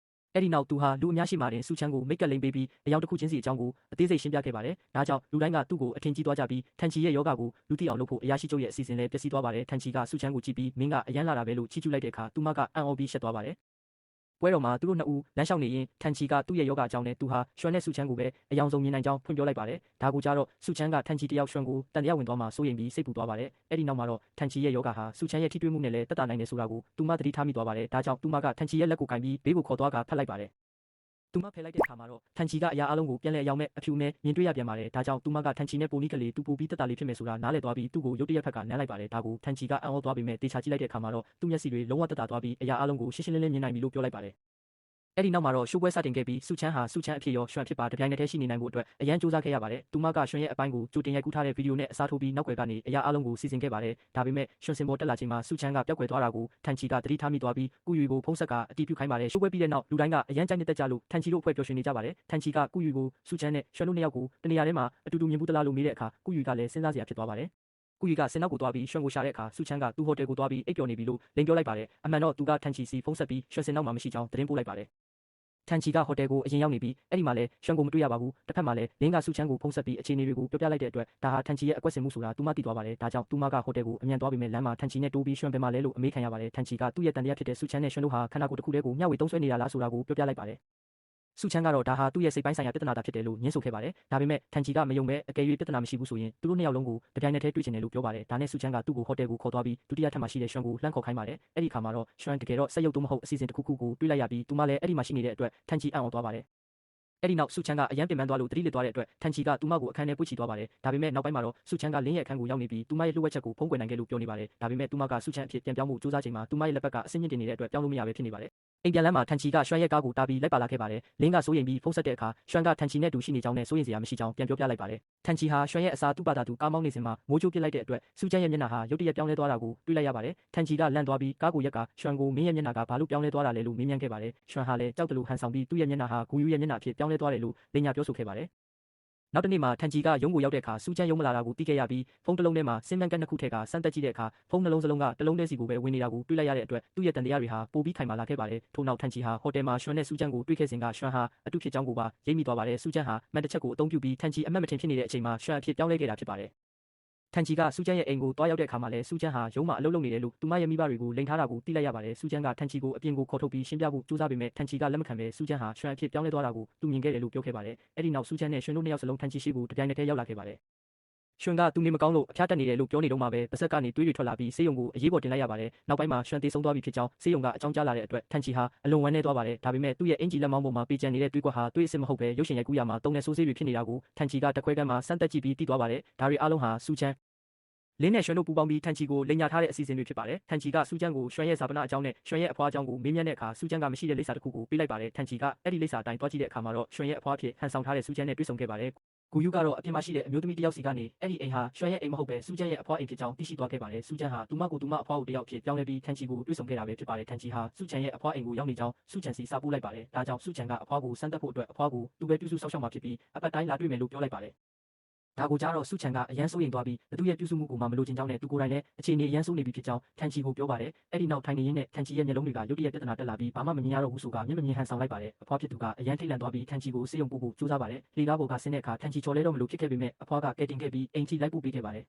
အဲ့ဒီနောက်သူဟာလူအများရှိမှတင်စုချမ်းကိုမိတ်ကပ်လိမ်ပေးပြီးအယောင်တစ်ခုချင်းစီအကြောင်းကိုအသေးစိတ်ရှင်းပြခဲ့ပါတယ်။ဒါကြောင့်လူတိုင်းကသူ့ကိုအထင်ကြီးသွားကြပြီးထန်ချီရဲ့ယောဂကိုလူသိအောင်လုပ်ဖို့အရာရှိချုပ်ရဲ့အစီအစဉ်လည်းပျက်စီးသွားပါတယ်။ထန်ချီကစုချမ်းကိုကြည့်ပြီးမင်းကအရန်လာတာပဲလို့ချီးကျူးလိုက်တဲ့အခါသူမကအံ့ဩပြီးရှက်သွားပါတယ်။ ပွဲတော်မှာသူတို့နှစ်ဦးလမ်းလျှောက်နေရင်ထန်ချီကသူ့ရဲ့ယောဂအကြောင်းနဲ့သူဟာရွှန်နဲ့စုချမ်းကိုပဲအယောင်ဆုံးမြင်နိုင်ကြောင်းဖွင့်ပြောလိုက်ပါတယ်။ဒါကိုကြတော့စုချမ်းကထန်ချီတယောက်ရွှန်ကိုတန်တရားဝင်သွားမှစိုးရိမ်ပြီးစိတ်ပူသွားပါတယ်။အဲ့ဒီနောက်မှာတော့ထန်ချီရဲ့ယောဂဟာစုချမ်းရဲ့ထိတွေ့မှုနဲ့လည်းတက်တာနိုင်တယ်ဆိုတာကိုသူမသတိထားမိသွားပါတယ်။ဒါကြောင့်သူမကထန်ချီရဲ့လက်ကိုကင်ပြီးဘေးကိုခေါ်သွားကဖတ်လိုက်ပါတယ်။သူမဖယ်လိုက်တဲ့အခါမှာတော့ထန်ချီကအရာအလုံးကိုပြန်လဲအယောင်မဲ့အဖြူမဲ့မြင်တွေ့ရပြန်ပါတယ်။ဒါကြောင့်သူမကထန်ချီနဲ့ပိုနီးကလေးသူပိုပြီးတက်တာလေးဖြစ်မယ်ဆိုတာနားလည်သွားပြီးသူ့ကိုရုတ်တရက်ဖက်ကနမ်းလိုက်ပါတယ်။ဒါကိုထန်ချီကအံ့ဩသွားပေမဲ့တေချာကြည့်လိုက်တဲ့အခါမှာတော့သူ့မျက်စိတွေလုံးဝတက်တာသွားပြီးအရာအလုံးကိုရှင်းရှင်းလင်းလင်းမြင်နိုင်ပြီလို့ပြောလိုက်ပါတယ်။အဲ့ဒီနောက်မှာတော့ရှိုးပွဲစတင်ခဲ့ပြီးစုချမ်းဟာစုချမ်းအဖြစ်ရောရွှန်ဖြစ်ပါတပြိုင်နက်တည်းရှိနေနိုင်ဖို့အတွက်အရန်စူးစမ်းခဲ့ရပါတယ်။သူမကရွှန်ရဲ့အပိုင်းကိုကြိုတင်ရိုက်ကူးထားတဲ့ဗီဒီယိုနဲ့အစားထိုးပြီးနောက်ွယ်ကနေအရာအလုံးကိုစီစဉ်ခဲ့ပါတယ်။ဒါပေမဲ့ရွှန်စင်ပေါ်တက်လာချိန်မှာစုချမ်းကပျောက်ကွယ်သွားတာကိုထန်ချီကသတိထားမိသွားပြီးကုယူကိုဖုံးဆက်ကအတီးပြုခိုင်းပါတယ်။ရှိုးပွဲပြီးတဲ့နောက်လူတိုင်းကအရန်ကြိုက်နေတဲ့ကြလို့ထန်ချီတို့အဖွဲ့ပျော်ရွှင်နေကြပါတယ်။ထန်ချီကကုယူကိုစုချမ်းနဲ့ရွှန်တို့နှစ်ယောက်ကိုတနေရာထဲမှာအတူတူမြင်ဘူးတလားလို့မေးတဲ့အခါကုယူကလည်းစဉ်းစားစရာဖြစ်သွားပါတယ်။ကုယူကစင်နောက်ကိုသွားပြီးရွှန်ကိုရှာတဲ့အခါစုချမ်းကသူ့ဟိုတယ်ကိုသွားပြီးအိပ်ပျော်နေပြီလို့လိန်ပြောလိုက်ပါတယ်။အမှန်တော့သူကထန်ချီစီဖုံးဆက်ပြီးရွှန်စင်နောက်မှာမရှိကြောင်းသတင်းပို့လိုက်ပါတယ်။ထန်ချီကဟိုတယ်ကိုအရင်ရောက်နေပြီးအဲ့ဒီမှာလည်းရွှန်ကိုမတွေ့ရပါဘူး။တစ်ဖက်မှာလည်းလင်းကစုချမ်းကိုဖုံးဆက်ပြီးအခြေအနေတွေကိုပြောပြလိုက်တဲ့အတွက်ဒါဟာထန်ချီရဲ့အကွက်စင်မှုဆိုတာသူမသိသွားပါတယ်။ဒါကြောင့်သူမကဟိုတယ်ကိုအမြန်သွားပြီးမဲ့လမ်းမှာထန်ချီနဲ့တိုးပြီးရွှန်ပဲမှာလဲလို့အမေးခံရပါတယ်။ထန်ချီကသူ့ရဲ့တန်တရားဖြစ်တဲ့စုချမ်းနဲ့ရွှန်တို့ဟာခန္ဓာကိုယ်တစ်ခုတည်းကိုမျှဝေသုံးစွဲနေတာလားဆိုတာကိုပြောပြလိုက်ပါတယ်။စုချမ်းကတော့ဒါဟာသူ့ရဲ့စိတ်ပိုင်းဆိုင်ရာပြဿနာသာဖြစ်တယ်လို့ညှင်းဆိုခဲ့ပါတယ်။ဒါပေမဲ့ထန်ချီကမယုံပဲအကယ်၍ပြဿနာမရှိဘူးဆိုရင်သူတို့နှစ်ယောက်လုံးကိုတပြိုင်နက်တည်းတွေ့ချင်တယ်လို့ပြောပါတယ်။ဒါနဲ့စုချမ်းကသူ့ကိုဟိုတယ်ကိုခေါ်သွားပြီးဒုတိယထပ်မှာရှိတဲ့ရွှန်ကိုလှမ်းခေါ်ခိုင်းပါတယ်။အဲ့ဒီခါမှာတော့ရွှန်တကယ်တော့စက်ရုပ်သို့မဟုတ်အစီအစဉ်တစ်ခုခုကိုတွေ့လိုက်ရပြီးသူမလည်းအဲ့ဒီမှာရှိနေတဲ့အတွက်ထန်ချီအံ့ဩသွားပါတယ်။အဲ့ဒီနောက်စုချမ်းကအရန်ပြင်ပန်းသွားလို့တတိလစ်သွားတဲ့အတွက်ထန်ချီကသူမကိုအခန်းထဲပွေ့ချီသွားပါတယ်။ဒါပေမဲ့နောက်ပိုင်းမှာတော့စုချမ်းကလင်းရဲ့အခန်းကိုရောက်နေပြီးသူမရဲ့လှုပ်ဝက်ချက်ကိုဖုံးကွယ်နိုင်ခဲ့လို့ပြောနေပါတယ်။ဒါပေမဲ့သူမကစုချမ်းအဖြစ်ပြန်ပြောင်းဖို့စူးစမ်းချိန်မှာသူမရဲ့လက်ပတ်ကအဆင့်မြင့်တင်နေတဲ့အတွက်ပြောင်းလို့မရပဲဖြစ်နေပါတယ်။အိမ်ပြန်လမ်းမှာထန်ချီကရွှန်ရဲ့ကားကိုတားပြီးလိုက်ပါလာခဲ့ပါတယ်။လင်းကစိုးရိမ်ပြီးဖုံးဆက်တဲ့အခါရွှန်ကထန်ချီနဲ့တူရှိနေကြောင်းနဲ့စိုးရိမ်စရာမရှိကြောင်းပြန်ပြောပြလိုက်ပါတယ်။ထန်ချီဟာရွှန်ရဲ့အစာသူ့ဘာသာသူကားမောင်းနေစဉ်မှာမိုးချိုးပစ်လိုက်တဲ့အတွက်စုချမ်းရဲ့မျက်နှာဟာရုတ်တရက်ပြောင်းလဲသွားတာကိုတွေ့လိုက်ရပါတယ်။ထန်ချီကလန့်သွားပြီးကားကိုရက်ကရွှန်ကိုမင်းရဲ့မျက်နှာကဘာလို့ပြောင်းလဲသွားတာလဲလို့မေးမြန်းခဲ့ပါတယ်။ရွှန်ဟာလည်းကြောက်တယ်လို့ဟန်ဆောင်ပြီးသူ့ရဲ့မျက်နှာဟာဂူယူရဲ့မျက်နှာအဖြစ်ပြောင်းလဲသွားတယ်လို့လိန်ညာပြောဆိုခဲ့ပါတယ်။နောက်တနေ့မှာထန်ချီကရုံးကိုရောက်တဲ့အခါစုချမ်းရုံးမလာတာကိုသိခဲ့ရပြီးဖုန်းတစ်လုံးထဲမှာစင်မန်ကတ်နှစ်ခုထည့်ကစမ်းသပ်ကြည့်တဲ့အခါဖုန်းနှလုံးစလုံးကတစ်လုံးတည်းစီကိုပဲဝင်နေတာကိုတွေ့လိုက်ရတဲ့အတွက်သူ့ရဲ့တန်တရားတွေဟာပိုပြီးခိုင်မာလာခဲ့ပါတယ်။ထို့နောက်ထန်ချီဟာဟိုတယ်မှာရွှန်နဲ့စုချမ်းကိုတွေ့ခဲ့စဉ်ကရွှန်ဟာအတုဖြစ်ကြောင်းကိုပါရိပ်မိသွားပါတယ်။စုချမ်းဟာမန်တစ်ချက်ကိုအသုံးပြုပြီးထန်ချီအမှတ်မထင်ဖြစ်နေတဲ့အချိန်မှာရွှန်အဖြစ်ပြောင်းလဲခဲ့တာဖြစ်ပါတယ်။ထန်ချီကစုချမ်းရဲ့အိမ်ကိုတွားရောက်တဲ့အခါမှာလည်းစုချမ်းဟာရုံးမှာအလုပ်လုပ်နေတယ်လို့သူမရဲ့မိဘတွေကိုလိန်ထားတာကိုသိလိုက်ရပါတယ်။စုချမ်းကထန်ချီကိုအပြင်ကိုခေါ်ထုတ်ပြီးရှင်းပြဖို့ကြိုးစားပေမဲ့ထန်ချီကလက်မခံဘဲစုချမ်းဟာရွှန်အဖြစ်ပြောင်းလဲသွားတာကိုသူမြင်ခဲ့တယ်လို့ပြောခဲ့ပါတယ်။အဲ့ဒီနောက်စုချမ်းနဲ့ရွှန်တို့နှစ်ယောက်စလုံးထန်ချီရှိကိုတပြိုင်နက်တည်းရောက်လာခဲ့ပါတယ်။ရွှန်ကသူနေမကောင်းလို့အဖျားတက်နေတယ်လို့ပြောနေတော့မှပဲပါဇက်ကနေတွေးတွေထွက်လာပြီးဆေးရုံကိုအရေးပေါ်တင်လိုက်ရပါတယ်။နောက်ပိုင်းမှာရွှန်သေဆုံးသွားပြီဖြစ်ကြောင်းဆေးရုံကအကြောင်းကြားလာတဲ့အတွက်ထန်ချီဟာအလွန်ဝမ်းနည်းသွားပါတယ်။ဒါပေမဲ့သူ့ရဲ့အင်ဂျီလက်မောင်းပေါ်မှာပေးကျန်နေတဲ့တွေးကွက်ဟာတွေးအစ်မဟုတ်ပဲရုပ်ရှင်ရိုက်ကူးရမှာတုံးတဲ့ဆိုးဆေးတွေဖြစ်နေတာကိုထန်ချီကတခွဲကမ်းမှာစမ်းသပ်ကြည့်ပြီးသိသွားပါတယ်။ဒါတွေအားလုံးဟာစုချမ်းလင်းနဲ့ရွှန်တို့ပူပေါင်းပြီးထန်ချီကိုလိန်ညာထားတဲ့အစီအစဉ်တွေဖြစ်ပါတယ်။ထန်ချီကစုချမ်းကိုရွှန်ရဲ့ဇာပနာအကြောင်းနဲ့ရွှန်ရဲ့အဖွားအကြောင်းကိုမေးမြန်းတဲ့အခါစုချမ်းကမရှိတဲ့လိပ်စာတစ်ခုကိုပေးလိုက်ပါတယ်။ထန်ချီကအဲ့ဒီလိပ်စာအတိုင်းတွားကြည့်တဲ့အခါမှာတော့ရွှန်ရဲ့အဖွားအဖြစ်ဟန်ဆောင်ထားတဲ့စုချမ်းနဲ့တွေ့ဆုံခဲ့ပါတယ်။ဂူယူကတော့အပြင်မှာရှိတဲ့အမျိုးသမီးတစ်ယောက်စီကနေအဲ့ဒီအိမ်ဟာရွှန်ရဲ့အိမ်မဟုတ်ပဲစုချမ်းရဲ့အဖွားအိမ်ဖြစ်ကြောင်းသိရှိသွားခဲ့ပါတယ်။စုချမ်းဟာသူမကိုသူမအဖွားကိုတယောက်ဖြစ်ပြောင်းလဲပြီးထန်ချီကိုတွေ့ဆုံခဲ့တာပဲဖြစ်ပါတယ်။ထန်ချီဟာစုချမ်းရဲ့အဖွားအိမ်ကိုရောက်နေကြောင်းစုချမ်းစီစာပို့လိုက်ပါတယ်။ဒါကြောင့်စုချမ်းကအဖွားကိုစမ်းသပ်ဖို့အတွက်အဖွားကိုသူပဲပြုစုစောင့်ရှောက်မှာဖြစ်ပြီးအပတ်တိုင်းလာတွေ့မယ်လို့ပြောလိုက်ပါတယ်။ဒါကိုကြားတော့စုချန်ကအရန်စိုးရိမ်သွားပြီးသူ့ရဲ့ပြုစုမှုကိုမှမလိုချင်ကြောင်းနဲ့သူကိုယ်တိုင်လည်းအခြေအနေအရန်ဆိုးနေပြီဖြစ်ကြောင်းထန်ချီကိုပြောပါတယ်။အဲ့ဒီနောက်ထိုင်နေရင်းနဲ့ထန်ချီရဲ့မျက်လုံးတွေကရုတ်တရက်ပြဿနာတက်လာပြီးဘာမှမမြင်ရတော့ဘူးဆိုကမျက်မမြင်ဟန်ဆောင်လိုက်ပါတယ်။အဖွားဖြစ်သူကအရန်ထိတ်လန့်သွားပြီးထန်ချီကိုဆေးရုံပို့ဖို့ကြိုးစားပါတယ်။လေကားပေါ်ကဆင်းတဲ့အခါထန်ချီချော်လဲတော့မလို့ဖြစ်ခဲ့ပေမဲ့အဖွားကကဲတင်ခဲ့ပြီးအိမ်ထိလိုက်ပို့ပေးခဲ့ပါတယ်။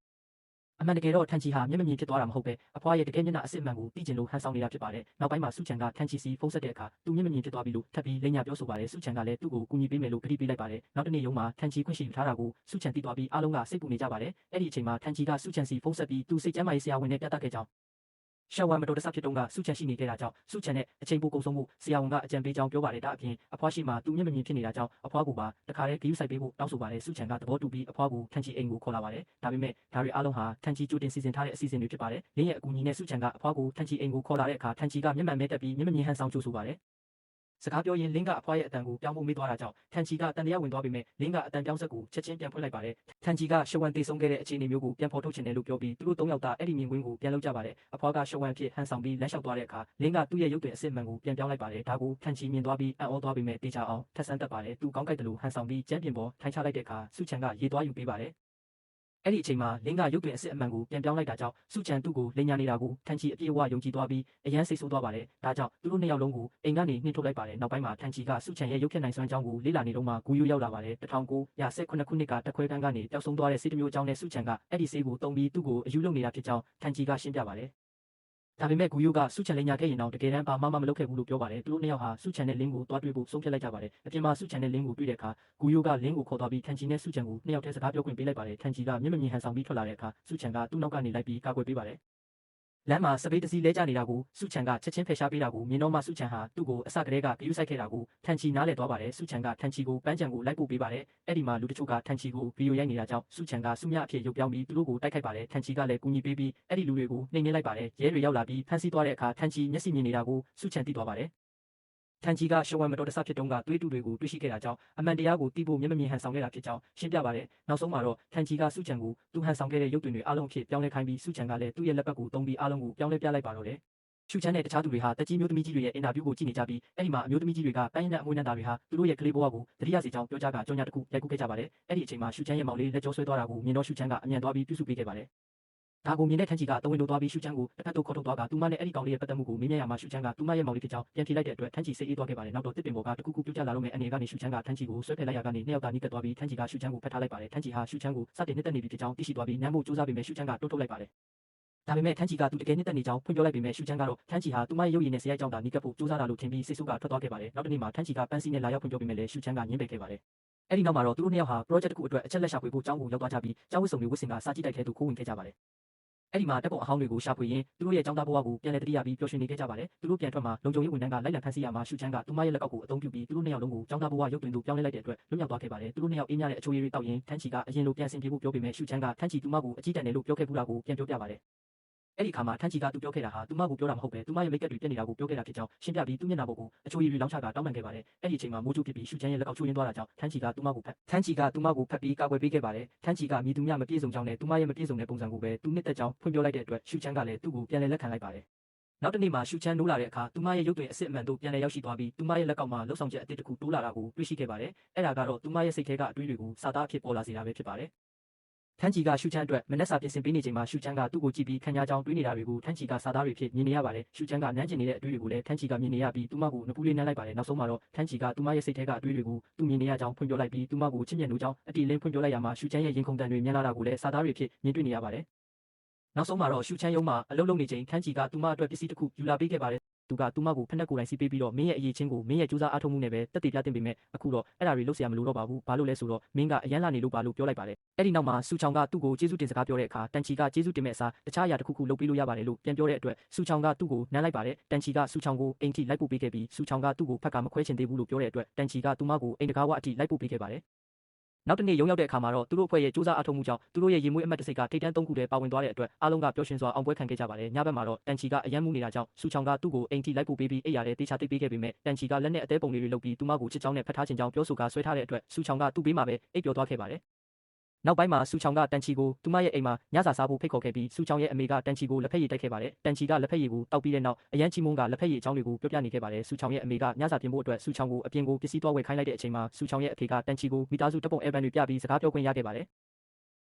အမှန်တကယ်တော့ထန်ချီဟာမျက်မမြင်ဖြစ်သွားတာမဟုတ်ပဲအဖွားရဲ့တကယ်မျက်နှာအစစ်မှန်ကိုသိကျင်လို့ဟန်ဆောင်နေတာဖြစ်ပါတယ်။နောက်ပိုင်းမှာစုချန်ကထန်ချီစီဖုန်းဆက်တဲ့အခါသူမျက်မမြင်ဖြစ်သွားပြီလို့ထပ်ပြီးလိန်ညာပြောဆိုပါတယ်။စုချန်ကလည်းသူ့ကိုကူညီပေးမယ်လို့ကတိပေးလိုက်ပါတယ်။နောက်တနေ့ရုံးမှာထန်ချီခွင့်ရှိယူထားတာကိုစုချန်သိသွားပြီးအားလုံးကစိတ်ပူနေကြပါတယ်။အဲ့ဒီအချိန်မှာထန်ချီကစုချန်စီဖုန်းဆက်ပြီးသူစိတ်ကျန်းမာရေးဆရာဝန်နဲ့ပြသခဲ့ကြောင်းရှောက်ဝမ်မတော်တဆဖြစ်တုန်းကစုချန်ရှိနေခဲ့တာကြောင့်စုချန်နဲ့အချိန်ပိုကုန်ဆုံးမှုဆရာဝန်ကအကြံပေးကြောင်းပြောပါတယ်ဒါအပြင်အဖွားရှိမှသူမျက်မမြင်ဖြစ်နေတာကြောင့်အဖွားကိုပါတခါတည်းဂရုစိုက်ပေးဖို့တောင်းဆိုပါတယ်စုချန်ကသဘောတူပြီးအဖွားကိုထန်ချီအိမ်ကိုခေါ်လာပါတယ်ဒါပေမဲ့ဒါတွေအားလုံးဟာထန်ချီကြိုတင်စီစဉ်ထားတဲ့အစီအစဉ်တွေဖြစ်ပါတယ်လင်းရဲ့အကူအညီနဲ့စုချန်ကအဖွားကိုထန်ချီအိမ်ကိုခေါ်လာတဲ့အခါထန်ချီကမျက်မှန်မဲတက်ပြီးမျက်မမြင်ဟန်ဆောင်ကြိုဆိုပါတယ်စကားပြောရင်လင်းကအဖွားရဲ့အတန်ကိုပြောင်းဖို့မေးသွားတာကြောင့်ထန်ချီကတန်တရားဝင်သွားပေမဲ့လင်းကအတန်ပြောင်းဆက်ကိုချက်ချင်းပြန်ဖွင့်လိုက်ပါတယ်ထန်ချီကရှဝမ်တေဆုံးခဲ့တဲ့အခြေအနေမျိုးကိုပြန်ဖော်ထုတ်ချင်တယ်လို့ပြောပြီးသူတို့၃ယောက်သားအဲ့ဒီမြင်ကွင်းကိုပြန်လုပ်ကြပါတယ်အဖွားကရှဝမ်ဖြစ်ဟန်ဆောင်ပြီးလမ်းလျှောက်သွားတဲ့အခါလင်းကသူ့ရဲ့ရုပ်သွင်းအစစ်မှန်ကိုပြန်ပြောင်းလိုက်ပါတယ်ဒါကိုထန်ချီမြင်သွားပြီးအံ့ဩသွားပေမဲ့တေချာအောင်ထပ်ဆန်းတက်ပါတယ်သူကောင်းကြိုက်တယ်လို့ဟန်ဆောင်ပြီးကျန်းပြင်ပေါ်ထိုင်ချလိုက်တဲ့အခါစုချန်ကရေသွားယူပေးပါတယ်အဲ့ဒီအချိန်မှာလင်းကရုပ်တွင်အစစ်အမှန်ကိုပြန်ပြောင်းလိုက်တာကြောင့်စုချန်သူ့ကိုလိန်ညာနေတာကိုထန်ချီအပြည့်အဝယုံကြည်သွားပြီးအရန်စိတ်ဆိုးသွားပါတယ်ဒါကြောင့်သူတို့နှစ်ယောက်လုံးကိုအိမ်ကနေနှင်ထုတ်လိုက်ပါတယ်နောက်ပိုင်းမှာထန်ချီကစုချန်ရဲ့ရုပ်ဖြစ်နိုင်စွမ်းအကြောင်းကိုလေ့လာနေတော့မှဂူယူရောက်လာပါတယ်1918ခုနှစ်ကတခွဲကန်းကနေပျောက်ဆုံးသွားတဲ့ဆေးတစ်မျိုးအကြောင်းနဲ့စုချန်ကအဲ့ဒီဆေးကိုတုံးပြီးသူ့ကိုအယူလုပ်နေတာဖြစ်ကြောင်းထန်ချီကရှင်းပြပါတယ် ဒါပေမဲ့ဂူယိုကစုချန်လေးညာခဲ့ရင်တော့တကယ်တမ်းဘာမှမလုပ်ခဲ့ဘူးလို့ပြောပါတယ်သူတို့နှစ်ယောက်ဟာစုချန်နဲ့လင်းကိုတွားတွေ့ဖို့ဆုံးဖြတ်လိုက်ကြပါတယ်အပြင်မှာစုချန်နဲ့လင်းကိုတွေ့တဲ့အခါဂူယိုကလင်းကိုခေါ်သွားပြီးထန်ချီနဲ့စုချန်ကိုနှစ်ယောက်တည်းစကားပြောခွင့်ပေးလိုက်ပါတယ်ထန်ချီကမျက်မမြင်ဟန်ဆောင်ပြီးထွက်လာတဲ့အခါစုချန်ကသူ့နောက်ကနေလိုက်ပြီးကာကွယ်ပေးပါတယ်လမ်းမှာစပိတ်တစီလဲကျနေတာကိုစုချန်ကချက်ချင်းဖယ်ရှားပေးတာကိုမြင်တော့မှစုချန်ဟာသူ့ကိုအစကတည်းကဂရုစိုက်ခဲ့တာကိုထန်ချီနားလည်သွားပါတယ်စုချန်ကထန်ချီကိုပန်းချံကိုလိုက်ပို့ပေးပါတယ်အဲ့ဒီမှာလူတချို့ကထန်ချီကိုဗီဒီယိုရိုက်နေတာကြောင့်စုချန်ကစုမြအဖြစ်ရုပ်ပြောင်းပြီးသူတို့ကိုတိုက်ခိုက်ပါတယ်ထန်ချီကလည်းကူညီပေးပြီးအဲ့ဒီလူတွေကိုနှိမ်နင်းလိုက်ပါတယ်ရဲတွေရောက်လာပြီးဖမ်းဆီးသွားတဲ့အခါထန်ချီမျက်စိမြင်နေတာကိုစုချန်သိသွားပါတယ်ထန်ချီကရှောဝန်မတော်တဆဖြစ်တုန်းကသွေးတူတွေကိုတွေ့ရှိခဲ့တာကြောင့်အမှန်တရားကိုသိဖို့မျက်မမြင်ဟန်ဆောင်ခဲ့တာဖြစ်ကြောင်းရှင်းပြပါတယ်နောက်ဆုံးမှာတော့ထန်ချီကစုချန်ကိုသူဟန်ဆောင်ခဲ့တဲ့ရုပ်တွင်တွေအားလုံးအဖြစ်ပြောင်းလဲခိုင်းပြီးစုချန်ကလည်းသူ့ရဲ့လက်ပတ်ကိုသုံးပြီးအားလုံးကိုပြောင်းလဲပြလိုက်ပါတော့တယ်ရှူချန်နဲ့တခြားသူတွေဟာတက်ကြီးမျိုးသမီးကြီးတွေရဲ့အင်တာဗျူးကိုကြည့်နေကြပြီးအဲ့ဒီမှာအမျိုးသမီးကြီးတွေကပန်းရည်နဲ့အမွှေးနံတာတွေဟာသူတို့ရဲ့ကလေးဘဝကိုတတိယစီကြောင်းပြောကြကကြောင်ညာတစ်ခုရိုက်ကူးခဲ့ကြပါတယ်အဲ့ဒီအချိန်မှာရှူချန်ရဲ့မောင်လေးလက်ကျောဆွဲသွားတာကိုမြင်တော့ရှူချန်ကအမြန်သွားပြီးပြုစုပေးခဲ့ပါတယ်ဒါကိုမြင်တဲ့ထန်ချီကတဝင်းတို့သွားပြီးရှူချန်ကိုတစ်ဖက်သို့ခေါ်ထုတ်သွားကသူမနဲ့အဲ့ဒီကောင်လေးရဲ့ပတ်သက်မှုကိုမေးမြန်းရမှာရှူချန်ကသူမရဲ့မောင်လေးဖြစ်ကြောင်းပြန်ဖြေလိုက်တဲ့အတွက်ထန်ချီစိတ်အေးသွားခဲ့ပါတယ်နောက်တော့တစ်ပင်ပေါ်ကတခုခုပြုတ်ကျလာလို့မဲ့အနေကနေရှူချန်ကထန်ချီကိုဆွဲဖယ်လိုက်ရကနေနှစ်ယောက်သားနီးကပ်သွားပြီးထန်ချီကရှူချန်ကိုဖတ်ထားလိုက်ပါတယ်ထန်ချီဟာရှူချန်ကိုစတင်နှစ်သက်နေပြီဖြစ်ကြောင်းသိရှိသွားပြီးနမ်းဖို့စူးစမ်းပေမဲ့ရှူချန်ကတွန်းထုတ်လိုက်ပါတယ်ဒါပေမဲ့ထန်ချီကသူတကယ်နှစ်သက်နေကြောင်းဖွင့်ပြောလိုက်ပေမဲ့ရှူချန်ကတော့ထန်ချီဟာသူမရဲ့ရုပ်ရည်နဲ့ဆရာကြောင့်သာနီးကပ်ဖို့စူးစမ်းတာလို့ထင်ပြီးစိတ်ဆိုးကထွက်သွားခဲ့ပါတယ်နောက်တစ်နေ့မှာထန်ချီကပန်းစီနဲ့လာရောက်ဖွင့်ပြောပေမဲ့လည်းရှူချန်ကညှင်းပယ်ခဲ့ပါတယ်အဲ့ဒီနောက်မှာတော့သူတို့နှစ်ယောက်ဟာ project တစ်ခုအတွက်အချက်လက်ရှာဖွေဖို့ကျောင်းကိုရောက်သွားကြပြီးကျောင်းဝတ်စုံတွေဝတ်ဆင်ကစာကြည့်တိုက်ထဲသို့ခိုးဝင်ခဲ့ကြပါတယ်အဲ့ဒီမှာတပ်ပုံအဟောင်းတွေကိုရှာဖွေရင်းသူတို့ရဲ့ကျောင်းသားဘဝကိုပြန်လည်တတိယပြီးပျော်ရွှင်နေခဲ့ကြပါတယ်သူတို့ပြန်ထွက်မှာလုံခြုံရေးဝန်ထမ်းကလိုက်လံဖမ်းဆီးရမှာရှူချန်ကသူမရဲ့လက်အောက်ကိုအသုံးပြုပြီးသူတို့နှစ်ယောက်လုံးကိုကျောင်းသားဘဝရုပ်သွင်းသို့ပြောင်းလဲလိုက်တဲ့အတွက်လွတ်မြောက်သွားခဲ့ပါတယ်သူတို့နှစ်ယောက်အေးမြတဲ့အချိုးရည်တွေတောက်ရင်ထန်ချီကအရင်လိုပြန်ဆင်ပြေဖို့ပြောပေမဲ့ရှူချန်ကထန်ချီသူမကိုအကြီးတန်းတယ်လို့ပြောခဲ့ဘူးတာကိုပြန်ပြောပြပါတယ်အဲ့ဒီခါမှာထန်ချီကသူပြောခဲ့တာဟာသူမကိုပြောတာမဟုတ်ပဲသူမရဲ့မိတ်ကပ်တွေပြက်နေတာကိုပြောခဲ့တာဖြစ်ကြောင်းရှင်းပြပြီးသူ့မျက်နှာပေါ်ကိုအချိုးရည်တွေလောင်းချကတောင်းပန်ခဲ့ပါတယ်အဲ့ဒီအချိန်မှာမိုးချိုးဖြစ်ပြီးရှူချန်ရဲ့လက်အောက်ချိုးရင်းသွားတာကြောင့်ထန်ချီကသူမကိုဖတ်ပြီးကာကွယ်ပေးခဲ့ပါတယ်ထန်ချီကမြည်သူမြမပြေဆုံးကြောင်းနဲ့သူမရဲ့မပြေဆုံးတဲ့ပုံစံကိုပဲသူနှစ်သက်ကြောင်းဖွင့်ပြောလိုက်တဲ့အတွက်ရှူချန်ကလည်းသူ့ကိုပြန်လည်လက်ခံလိုက်ပါတယ်နောက်တစ်နေ့မှာရှူချန်နိုးလာတဲ့အခါသူမရဲ့ရုပ်သွင်းအစစ်အမှန်တို့ပြန်လည်ရောက်ရှိသွားပြီးသူမရဲ့လက်ကောက်မှာလှုပ်ဆောင်ချက်အသစ်တစ်ခုတိုးလာတာကိုတွေ့ရှိခဲ့ပါတယ်အဲ့ဒါကတော့သူမရဲ့စိတ်ထဲကအတွေးတွေကိုစာသားအဖြစ်ပေါ်လာစေတာပဲဖြစ်ပါတယ်ထန်ချီကရှူချန်အတွက်မနက်စာပြင်ဆင်ပေးနေချိန်မှာရှူချန်ကသူ့ကိုကြည့်ပြီးခံရကြောင်းတွေးနေတာတွေကိုထန်ချီကစာသားတွေဖြစ်မြင်နေရပါတယ်ရှူချန်ကနမ်းကျင်နေတဲ့အတွေးတွေကိုလည်းထန်ချီကမြင်နေရပြီးသူမကိုနဖူးလေးနမ်းလိုက်ပါတယ်နောက်ဆုံးမှာတော့ထန်ချီကသူမရဲ့စိတ်ထဲကအတွေးတွေကိုသူမြင်နေရကြောင်းဖွင့်ပြောလိုက်ပြီးသူမကိုချစ်မြတ်နိုးကြောင်းအတီလင်းဖွင့်ပြောလိုက်ရမှာရှူချန်ရဲ့ရင်ခုန်တန်တွေမြင်လာတာကိုလည်းစာသားတွေဖြစ်မြင်တွေ့နေရပါတယ်နောက်ဆုံးမှာတော့ရှူချန်ရုံးမှာအလုံးလုံးနေချိန်ထန်ချီကသူမအတွက်ပစ္စည်းတစ်ခုယူလာပေးခဲ့ပါတယ်သူကသူမကိုဖက်နှက်ကိုယ်တိုင်စီးပေးပြီးတော့မင်းရဲ့အရေးချင်းကိုမင်းရဲ့ကြိုးစားအားထုတ်မှုနဲ့ပဲတက်တည်ပြတင်ပေးမယ်အခုတော့အဲ့ဒါတွေလုပ်เสียမလို့တော့ပါဘူးဘာလို့လဲဆိုတော့မင်းကအရန်လာနေလို့ပါလို့ပြောလိုက်ပါတယ်အဲ့ဒီနောက်မှာစူချောင်ကသူ့ကိုကျေးဇူးတင်စကားပြောတဲ့အခါတန်ချီကကျေးဇူးတင်မဲ့အစားတခြားအရာတစ်ခုခုလုပ်ပေးလို့ရပါတယ်လို့ပြန်ပြောတဲ့အတွက်စူချောင်ကသူ့ကိုနမ်းလိုက်ပါတယ်တန်ချီကစူချောင်ကိုအိမ်ထိလိုက်ပို့ပေးခဲ့ပြီးစူချောင်ကသူ့ကိုဖက်ကမခွဲချင်သေးဘူးလို့ပြောတဲ့အတွက်တန်ချီကသူမကိုအိမ်တကားဝအထိလိုက်ပို့ပေးခဲ့ပါတယ်နောက်တနေ့ရုံးရောက်တဲ့အခါမှာတော့သူတို့အဖွဲ့ရဲ့စူးစမ်းအထောက်မှုကြောင့်သူတို့ရဲ့ရေမွေးအမတ်တစိတ်ကထိတ်တန်း၃ခုတည်းပါဝင်သွားတဲ့အတွက်အားလုံးကပျော်ရွှင်စွာအောင်ပွဲခံခဲ့ကြပါတယ်ညဘက်မှာတော့တန်ချီကအယမ်းမှုနေတာကြောင့်စူချောင်ကသူ့ကိုအိမ်ထိလိုက်ပို့ပေးပြီးအိယာတဲ့တေချာတိတ်ပေးခဲ့ပေမဲ့တန်ချီကလက်နဲ့အသေးပုံလေးတွေလုပ်ပြီးသူမကိုချစ်ချောင်းနဲ့ဖတ်ထားခြင်းကြောင့်ပြောဆိုကာဆွဲထားတဲ့အတွက်စူချောင်ကသူ့ဘေးမှာပဲအိပ်ပျော်သွားခဲ့ပါတယ်နောက်ပိုင်းမှာစူချောင်ကတန်ချီကိုသူမရဲ့အိမ်မှာညစာစားဖို့ဖိတ်ခေါ်ခဲ့ပြီးစူချောင်ရဲ့အမေကတန်ချီကိုလက်ဖက်ရည်တိုက်ခဲ့ပါတယ်တန်ချီကလက်ဖက်ရည်ကိုတောက်ပြီးတဲ့နောက်အရန်ချီမုန်းကလက်ဖက်ရည်အကြောင်းတွေကိုပြောပြနေခဲ့ပါတယ်စူချောင်ရဲ့အမေကညစာပြင်ဖို့အတွက်စူချောင်ကိုအပြင်ကိုပစ္စည်းသွားဝယ်ခိုင်းလိုက်တဲ့အချိန်မှာစူချောင်ရဲ့အဖေကတန်ချီကိုမိသားစုတပ်ပုံအဲဘန်တွေပြပြီးစကားပြောခွင့်ရခဲ့ပါတယ်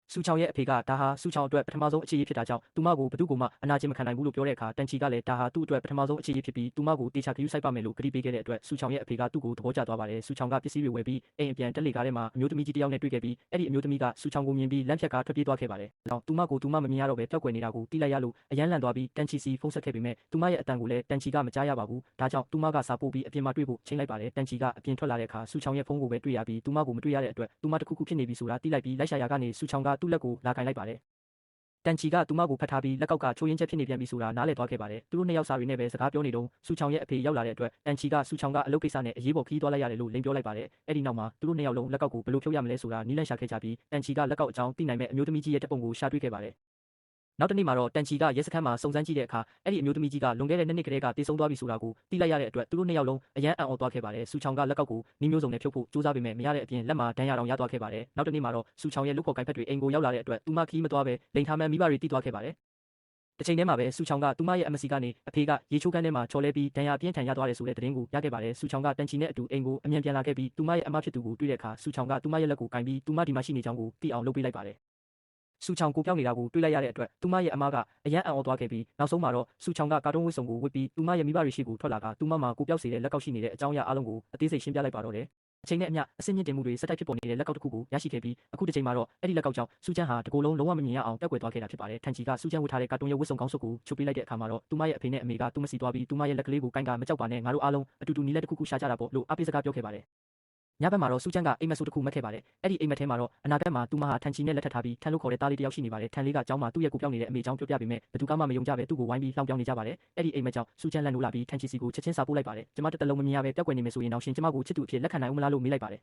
စူချောင်ရဲ့အဖေကဒါဟာစူချောင်အတွက်ပထမဆုံးအခြေအရဖြစ်တာကြောင့်သူမကိုဘယ်သူမှအနာကျင်မခံနိုင်ဘူးလို့ပြောတဲ့အခါတန်ချီကလည်းဒါဟာသူ့အတွက်ပထမဆုံးအခြေအရဖြစ်ပြီးသူမကိုတေချာဂရုစိုက်ပါမယ်လို့ကတိပေးခဲ့တဲ့အတွက်စူချောင်ရဲ့အဖေကသူ့ကိုသဘောကျသွားပါတယ်စူချောင်ကပစ္စည်းတွေဝယ်ပြီးအိမ်အပြန်တက်လေကားထဲမှာအမျိုးသမီးကြီးတစ်ယောက်နဲ့တွေ့ခဲ့ပြီးအဲ့ဒီအမျိုးသမီးကစူချောင်ကိုမြင်ပြီးလမ်းဖြတ်ကားထွက်ပြေးသွားခဲ့ပါတယ်။သူမကိုသူမမမြင်ရတော့ပဲပျောက်ကွယ်နေတာကိုသိလိုက်ရလို့အယမ်းလန့်သွားပြီးတန်ချီစီဖုန်းဆက်ခဲ့ပေမဲ့သူမရဲ့အတန်ကိုလည်းတန်ချီကမကြားရပါဘူး။ဒါကြောင့်သူမကစာပို့ပြီးအပြင်မှာတွေ့ဖို့ချိန်လိုက်ပါတယ်။တန်ချီကအပြင်ထွက်လာတဲ့အခါစူချောင်ရဲ့ဖုန်းကိုပဲတွေ့ရပြီးသူမကိုမတွေ့ရတဲ့အတွက်သူမတစ်ခုခုဖြစ်နေပြီဆိုတာသိလိုက်ပြီးလိုက်ရှာရာကနေစူချောင်ကသူ့လက်ကိုလာကင်လိုက်ပါတယ်တန်ချီကသူမကိုဖတ်ထားပြီးလက်ကောက်ကချိုးရင်းချက်ဖြစ်နေပြန်ပြီဆိုတာနားလည်သွားခဲ့ပါတယ်သူတို့နှစ်ယောက်စာတွေနဲ့ပဲစကားပြောနေတုန်းစူချောင်ရဲ့အဖေရောက်လာတဲ့အတွက်တန်ချီကစူချောင်ကအလုပ်ကိစ္စနဲ့အရေးပေါ်ခီးသွားလိုက်ရတယ်လို့လိန်ပြောလိုက်ပါတယ်အဲ့ဒီနောက်မှာသူတို့နှစ်ယောက်လုံးလက်ကောက်ကိုဘယ်လိုဖြုတ်ရမလဲဆိုတာနီးလန့်ရှာခဲ့ကြပြီးတန်ချီကလက်ကောက်အကြောင်းသိနိုင်မဲ့အမျိုးသမီးကြီးရဲ့တပ်ပုံကိုရှာတွေ့ခဲ့ပါတယ်နောက်တစ်နေ့မှာတော့တန်ချီကရဲစခန်းမှာစုံစမ်းကြည့်တဲ့အခါအဲ့ဒီအမျိုးသမီးကြီးကလွန်ခဲ့တဲ့နှစ်ကတည်းကတည်ဆုံသွားပြီဆိုတာကိုသိလိုက်ရတဲ့အတွက်သူတို့နှစ်ယောက်လုံးအယမ်းအံ့ဩသွားခဲ့ပါတယ်စူချောင်ကလက်ကောက်ကိုနီးမျိုးစုံနဲ့ဖြုတ်ဖို့ကြိုးစားပေမဲ့မရတဲ့အပြင်လက်မှာဒဏ်ရာတောင်ရသွားခဲ့ပါတယ်နောက်တစ်နေ့မှာတော့စူချောင်ရဲ့လုတ်ခေါ်ကိုင်ဖက်တွေအိမ်ကိုရောက်လာတဲ့အတွက်သူမခီးမသွားပဲလိန်ထားမှန်းမိဘတွေတိသွားခဲ့ပါတယ်တစ်ချိန်တည်းမှာပဲစူချောင်ကသူမရဲ့အမစီကနေအဖေကရေချိုးကန်းထဲမှာချော်လဲပြီးဒဏ်ရာပြင်းထန်ရသွားတယ်ဆိုတဲ့သတင်းကိုရခဲ့ပါတယ်စူချောင်ကတန်ချီနဲ့အတူအိမ်ကိုအမြန်ပြန်လာခဲ့ပြီးသူမရဲ့အမဖြစ်သူကိုတွေ့တဲ့အခါစူချောင်ကသူမရဲ့လက်ကိုကင်ပြီးသူမဒီမှာရှိနေကြောင်းကိုသိအောင်လုပ်ပေးလိုက်ပါတယ်စူချောင်ကိုပြောင်းနေတာကိုတွေ့လိုက်ရတဲ့အတွက်သူမရဲ့အမကအယမ်းအံ့ဩသွားခဲ့ပြီးနောက်ဆုံးမှာတော့စူချောင်ကကာတွန်းဝတ်စုံကိုဝတ်ပြီးသူမရဲ့မိဘတွေရှိကိုထွက်လာကသူမမှာကိုပြောက်စေတဲ့လက်ကောက်ရှိနေတဲ့အကြောင်းအရာအလုံးကိုအသေးစိတ်ရှင်းပြလိုက်ပါတော့တယ် အချိန်နဲ့အမျှအဆင့်မြင့်တင်မှုတွေစက်တိုက်ဖြစ်ပေါ်နေတဲ့လက်ကောက်တစ်ခုကိုရရှိခဲ့ပြီးအခုတစ်ချိန်မှာတော့အဲ့ဒီလက်ကောက်ကြောင့်စူးချမ်းဟာတကိုယ်လုံးလုံးဝမမြင်ရအောင်ပျောက်ကွယ်သွားခဲ့တာဖြစ်ပါတယ်ထန်ချီကစူးချမ်းဝတ်ထားတဲ့ကာတွန်းရဲ့ဝတ်စုံကောင်းစုပ်ကိုချုပ်ပေးလိုက်တဲ့အခါမှာတော့သူမရဲ့အဖေနဲ့အမေကသူ့မစီသွားပြီးသူမရဲ့လက်ကလေးကိုကိုင်ကမကြောက်ပါနဲ့ငါတို့အားလုံးအတူတူနီးလက်တစ်ခုခုရှာကြတာပေါ့လို့အားပေးစကားပြောခဲ့ပါတယ်ညဘက်မှာတော့စူးချမ်းကအိမ်မက်ဆိုးတစ်ခုမက်ခဲ့ပါတယ်အဲ့ဒီအိမ်မက်ထဲမှာတော့အနာဂတ်မှာသူမဟာထန်ချီနဲ့လက်ထပ်ထားပြီးထန်လို့ခေါ်တဲ့သားလေးတစ်ယောက်ရှိနေပါတယ်ထန်လေးကကျောင်းမှာသူ့ရဲ့ကိုပြောင်းနေတဲ့အမေကျောင်းပြောပြပေမဲ့ဘယ်သူမှမယုံကြပဲသူ့ကိုဝိုင်းပြီးလှောင်ပြောင်းနေကြပါတယ်အဲ့ဒီအိမ်မက်ကြောင့်စူးချမ်းလန့်လို့လာပြီးထန်ချီစီကိုချက်ချင်းစာပို့လိုက်ပါတယ်ကျမတစ်တလုံးမမြင်ရပဲပျောက်ကွယ်နေမယ်ဆိုရင်တော့ရှင်ကျမကိုချစ်သူအဖြစ်လက်ခံနိုင်ဦးမလားလို့မေးလိုက်ပါတယ်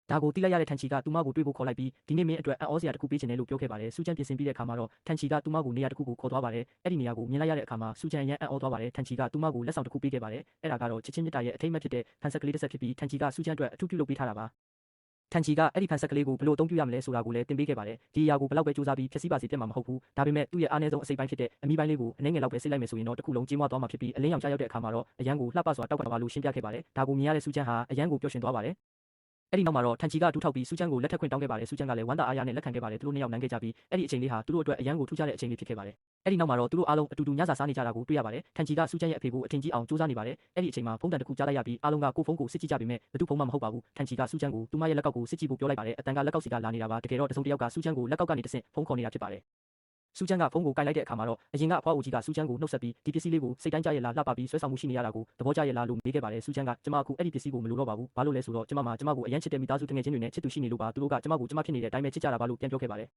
ဒါကိုတိလိုက်ရတဲ့ထန်ချီကသူမကိုတွေ့ဖို့ခေါ်လိုက်ပြီးဒီနေ့မင်းအတွက်အံ့ဩစရာတစ်ခုပေးချင်တယ်လို့ပြောခဲ့ပါတယ်စူးချမ်းပြင်ဆင်ပြီးတဲ့အခါမှာတော့ထန်ချီကသူမကိုနေရာတစ်ခုကိုခေါ်သွားပါတယ်အဲ့ဒီနေရာကိုမြင်လိုက်ရတဲ့အခါမှာစူးချမ်းရမ်းအံ့ဩသွားပါတယ်ထန်ချီကသူမကိုလက်ဆောင်တစ်ခုပေးခဲ့ပါတယ်အဲ့ဒါကတော့ချစ်ချင်းမြတ်တာရဲ့အထိမ်းအမှတ်ဖြစ်တဲ့ဖန်ဆက်ကလေးတစ်ဆက်ဖြစ်ပြီးထန်ချီကစူးချမ်းအတွက်အထူးပြုလုပ်ပေးထားတာပါထန်ချီကအဲ့ဒီဖန်ဆက်ကလေးကိုဘယ်လိုအသုံးပြုရမလဲဆိုတာကိုလည်းသင်ပေးခဲ့ပါတယ်ဒီအရာကိုဘယ်လောက်ပဲစူးစမ်းပြီးဖြည့်ဆည်းပါစေပြတ်မှာမဟုတ်ဘူးဒါပေမဲ့သူ့ရဲ့အားနည်းဆုံးအစိပ်ပိုင်းဖြစ်တဲ့အမီပိုင်းလေးကိုအနှဲငယ်လောက်ပဲစိတ်လိုက်မယ်ဆိုရင်တော့တစ်ခုလုံးကြီးမွားသွားမှာဖြစ်ပြီးအလင်းရောင်ကျရောက်တဲ့အခါမှာတော့အရန်ကိုလှပစွာတောက်ကပါလို့ရှင်းပြခဲ့ပါတယ်ဒါကိုမြင်ရတဲ့စူးချမ်းဟာအရန်ကိုပျော်ရွှင်သွားပါတယ်အဲ့ဒီနောက်မှာတော့ထန်ချီကဒူးထောက်ပြီးစူးချမ်းကိုလက်ထပ်ခွင့်တောင်းခဲ့ပါတယ်စူးချမ်းကလည်းဝမ်းသာအားရနဲ့လက်ခံခဲ့ပါတယ်သူတို့နှစ်ယောက်နိုင်ခဲ့ကြပြီးအဲ့ဒီအချိန်လေးဟာသူတို့အတွက်အရန်ကိုထူးခြားတဲ့အချိန်လေးဖြစ်ခဲ့ပါတယ်အဲ့ဒီနောက်မှာတော့သူတို့အားလုံးအတူတူညစာစားနေကြတာကိုတွေ့ရပါတယ်ထန်ချီကစူးချမ်းရဲ့အဖေကိုအထင်ကြီးအောင်စူးစမ်းနေပါတယ်အဲ့ဒီအချိန်မှာဖုန်းတန်တစ်ခုကြားလိုက်ရပြီးအားလုံးကကိုဖုန်းကိုစစ်ကြည့်ကြပေမဲ့ဘယ်သူဖုန်းမှမဟုတ်ပါဘူးထန်ချီကစူးချမ်းကိုသူမရဲ့လက်ကောက်ကိုစစ်ကြည့်ဖို့ပြောလိုက်ပါတယ်အတန်ကလက်ကောက်စီကလာနေတာပါတကယ်တော့တစုံတစ်ယောက်ကစူးချမ်းကိုလက်ကောက်ကနေတဆင့်ဖုန်းခေါ်နေတာဖြစ်ပါတယ်စူးချမ်းကဖုန်းကိုကိုင်လိုက်တဲ့အခါမှာတော့အရင်ကအဖွားအိုကြီးကစူးချမ်းကိုနှုတ်ဆက်ပြီးဒီပစ္စည်းလေးကိုစိတ်တိုင်းကြရဲ့လားလှပပြီးဆွဲဆောင်မှုရှိနေရတာကိုသဘောကျရဲ့လားလို့မေးခဲ့ပါတယ်စူးချမ်းကကျမအခုအဲ့ဒီပစ္စည်းကိုမလိုတော့ပါဘူးဘာလို့လဲဆိုတော့ကျမကိုအရန်ချစ်တဲ့မိသားစုတငယ်ချင်းတွေနဲ့ချစ်သူရှိနေလို့ပါသူတို့ကကျမကိုကျမဖြစ်နေတဲ့အတိုင်းပဲချစ်ကြတာပါလို့ပြန်ပြောခဲ့ပါတယ်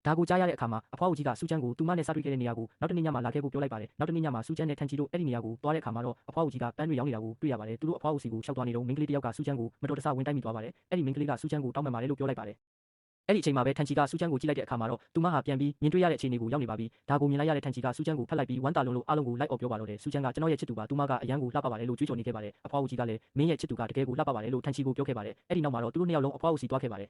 ဒါကိုကြားရတဲ့အခါမှာအဖွားအိုကြီးကစူးချမ်းကိုသူမနဲ့စတွေ့ခဲ့တဲ့နေရာကိုနောက်တစ်နေ့ညမှာလာခဲ့ဖို့ပြောလိုက်ပါတယ်နောက်တစ်နေ့ညမှာစူးချမ်းနဲ့ထန်ချီတို့အဲ့ဒီနေရာကိုသွားတဲ့အခါမှာတော့အဖွားအိုကြီးကပန်းတွေရောင်းနေတာကိုတွေ့ရပါတယ်သူတို့အဖွားအိုစီကိုရှောက်သွားနေတော့မိန်းကလေးတစ်ယောက်ကစူးချမ်းကိုမတော်တဆဝင်တိုက်မိသွားပါတယ်အဲ့ဒီမိန်းကလေးကစူးချမ်းကိုတောင်းပန်ပါတယ်လို့ပြောလိုက်ပါတယ်အဲ့ဒီအချိန်မှာပဲထန်ချီကစူးချမ်းကိုကြည့်လိုက်တဲ့အခါမှာတော့သူမဟာပြန်ပြီးမြင်တွေ့ရတဲ့အခြေအနေကိုရောက်နေပါပြီဒါကိုမြင်လိုက်ရတဲ့ထန်ချီကစူးချမ်းကိုဖတ်လိုက်ပြီးဝမ်းသာလွန်လို့အားလုံးကိုလိုက်အော်ပြောပါတော့တယ်စူးချမ်းကကျွန်တော်ရဲ့ချစ်သူပါသူမကအရန်ကိုလှပပါတယ်လို့ကြွေးကြော်နေခဲ့ပါတယ်အဖွားအိုကြီးကလည်းမင်းရဲ့ချစ်သူကတကယ်ကိုလှပပါတယ်လို့ထန်ချီကိုပြောခဲ့ပါတယ်အဲ့ဒီနောက်မှာတော့သူတို့နှစ်ယောက်လုံးအဖွားအိုစီသွားခဲ့ပါတယ်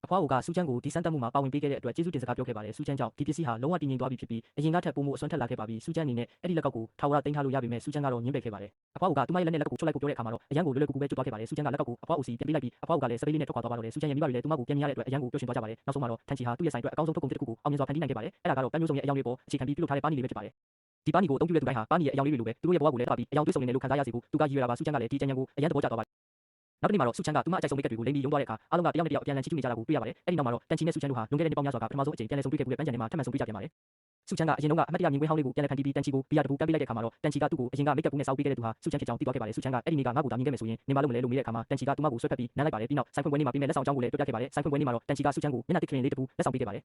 အဖွားအိုကစူးချမ်းကိုဒီစမ်းသပ်မှုမှာပါဝင်ပေးခဲ့တဲ့အတွက်ကျေးဇူးတင်စကားပြောခဲ့ပါတယ်စူးချမ်းကြောင့်ဒီပစ္စည်းဟာလုံးဝတည်ငြိမ်သွားပြီဖြစ်ပြီးအရင်ကထက်ပိုမိုအစွမ်းထက်လာခဲ့ပါပြီစူးချမ်းအနေနဲ့အဲ့ဒီလက်ကောက်ကိုထာဝရသိမ်းထားလို့ရပြီမဲ့စူးချမ်းကတော့ညှင်းပယ်ခဲ့ပါတယ်အဖွားအိုကသူမရဲ့လက်နဲ့လက်ကောက်ကိုချုပ်လိုက်ဖို့ပြောတဲ့အခါမှာတော့အရန်ကိုလွယ်လွယ်ကူကူပဲကျွတ်သွားခဲ့ပါတယ်စူးချမ်းကလက်ကောက်ကိုအဖွားအိုစီပြန်ပေးလိုက်ပြီးအဖွားအိုကလည်းစပိတ်လေးနဲ့ထွက်ခွာသွားပါတော့တယ်စူးချမ်းရဲ့မိဘတွေလည်းသူမကိုပြန်မြင်ရတဲ့အတွက်အရန်ကိုပျော်ရွှင်သွားကြပါတယ်နောက်ဆုံးမှာတော့ထန်ချီဟာသူ့ရဲ့ဆိုင်အတွက်အကောင်းဆုံးထုတ်ကုန်တစ်ခုကိုအောင်မြင်စွာဖန်တီးနိုင်ခဲ့ပါတယ်အဲ့ဒါကတော့ပန်းမျိုးစုံရဲ့အယောင်လေးပေါ်အခြေခံပြီးပြုလုပ်ထားတဲ့ပါနီလေးပဲဖြစ်ပါတယ်ဒီပါနီကိုအသုံးပြုတဲ့သူတိုင်းဟာပါနီရဲ့အယောင်လေးတွေလိုပဲသူတို့ရဲ့ဘဝကိုလည်းတက်ပြီးအယောင်တွေးဆုံနေတယ်လို့ခံစားရစေဖို့သူကရည်ရွယ်တာပါစူးချမ်းကလည်းဒီအကြံဉာဏ်ကိုအရန်သဘောကျသွားပါတယ်နောက်တစ်နေ့မှာတော့စူးချမ်းကသူမအကြိုက်ဆုံးမိတ်ကပ်တွေကိုလိမ့်ပြီးရုံးသွားတဲ့အခါအားလုံးကတယောက်နဲ့တယောက်အပြန်အလှန်ချီးကျူးနေကြတာကိုတွေ့ရပါတယ်အဲ့ဒီနောက်မှာတော့တန်ချီနဲ့စူးချမ်းတို့ဟာလွန်ခဲ့တဲ့နှစ်ပေါင်းများစွာကပထမဆုံးအကြိမ်ပြန်လည်ဆုံတွေ့ခဲ့မှုတဲ့ပန်းခြံထဲမှာထပ်မံဆုံတွေ့ကြပြန်ပါတယ်စူးချမ်းကအရင်တုန်းကအမတ်တရမြင်ကွင်းဟောင်းလေးကိုပြန်လည်ဖန်တီးပြီးတန်ချီကိုဘီယာတပူတန်းပေးလိုက်တဲ့အခါမှာတော့တန်ချီကသူ့ကိုအရင်ကမိတ်ကပ်ဘူးနဲ့စောက်ပေးခဲ့တဲ့သူဟာစူးချမ်းဖြစ်ကြောင်းသိသွားခဲ့ပါတယ်စူးချမ်းကအဲ့ဒီနေ့ကငါ့ကိုသာမြင်ခဲ့မယ်ဆိုရင်နေမလို့မလဲလို့မေးတဲ့အခါမှာတန်ချီကသူမကိုဆွဲဖက်ပြီးနမ်းလိုက်ပါတယ်ပြီးနောက်ဆိုင်ဖွင့်ပွဲနေ့မှာပြီးမဲ့လက်ဆောင်အကြောင်းကိုလည်းပြောပြခဲ့ပါတယ်ဆိုင်ဖွင့်ပွဲနေ့မှာတော့တန်ချီကစူးချမ်းကိုမျက်နှာတစ်ခရင်လေးတပူလက်ဆောင်ပေးခဲ့ပါတယ်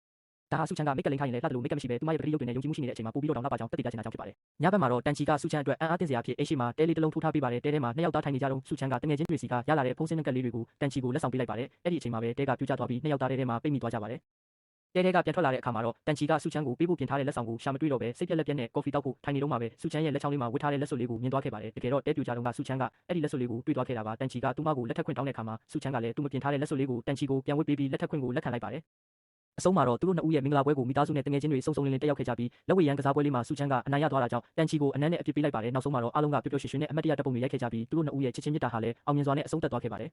ဒါဟာစူးချမ်းကမိတ်ကလိန်ခိုင်းရင်လည်းလှတယ်လို့မိတ်ကမရှိပဲသူမရဲ့ပရိယုတ်တွေနဲ့ယုံကြည်မှုရှိနေတဲ့အချိန်မှာပို့ပြီးတော့တောင်လှပကြောင်းတက်တည်ပြချင်တာကြောင့်ဖြစ်ပါတယ်ညဘက်မှာတော့တန်ချီကစူးချမ်းအတွက်အံ့အားသင့်စရာဖြစ်အိတ်ရှိမှာတဲလေးတစ်လုံးထိုးထားပေးပါတယ်တဲထဲမှာနှစ်ယောက်သားထိုင်နေကြတော့စူးချမ်းကတငယ်ချင်းတွေစီကရလာတဲ့ဖုန်းစင်းနှက်ကလေးတွေကိုတန်ချီကိုလက်ဆောင်ပေးလိုက်ပါတယ်အဲ့ဒီအချိန်မှာပဲတဲကပြူကျသွားပြီးနှစ်ယောက်သားတဲထဲမှာပိတ်မိသွားကြပါတယ်တဲကပြန်ထွက်လာတဲ့အခါမှာတော့တန်ချီကစူးချမ်းကိုပေးဖို့ပြင်ထားတဲ့လက်ဆောင်ကိုရှာမတွေ့တော့ပဲစိတ်ပြက်လက်ပြက်နဲ့ကော်ဖီတောက်ဖို့ထိုင်နေတော့မှပဲစူးချမ်းရဲ့လက်ချောင်းလေးမှာဝတ်ထားတဲ့လက်စွပ်လေးကိုမြင်သွားခဲ့ပါတယ်တကယ်တော့တဲပြူကြတော့ကစူးချမ်းကအဲ့ဒီလက်စွပ်လေးကိုတွေ့သွားခဲ့တာပါတန်ချီကသူမကိုလက်ထပ်ခွင့်တောင်းတဲ့အခါမှာစူးချမ်းကလည်းသူမပြင်ထားတဲ့လက်စွပ်လေးကိုတန်ချီကိုပြန်ဝတ်ပေးပြီးလက်ထပ်ခွင့်ကိုလက်ခံလိုက်ပါတယ်အဆုံးမှာတော့သူတို့နှစ်ဦးရဲ့မင်္ဂလာပွဲကိုမိသားစုနဲ့တငယ်ချင်းတွေစုံစုံလင်လင်တက်ရောက်ခဲ့ကြပြီးလက်ဝဲရန်ကစားပွဲလေးမှာစူးချမ်းကအနိုင်ရသွားတာကြောင့်တန်ချီကိုအနမ်းနဲ့အပြစ်ပေးလိုက်ပါတယ်နောက်ဆုံးမှာတော့အားလုံးကပျော်ပျော်ရွှင်ရွှင်နဲ့အမတ်တရတပ်ပုံတွေရိုက်ခဲ့ကြပြီးသူတို့နှစ်ဦးရဲ့ချစ်ချင်းမြတ်တာဟာလည်းအောင်မြင်စွာနဲ့အဆုံးသတ်သွားခဲ့ပါတယ်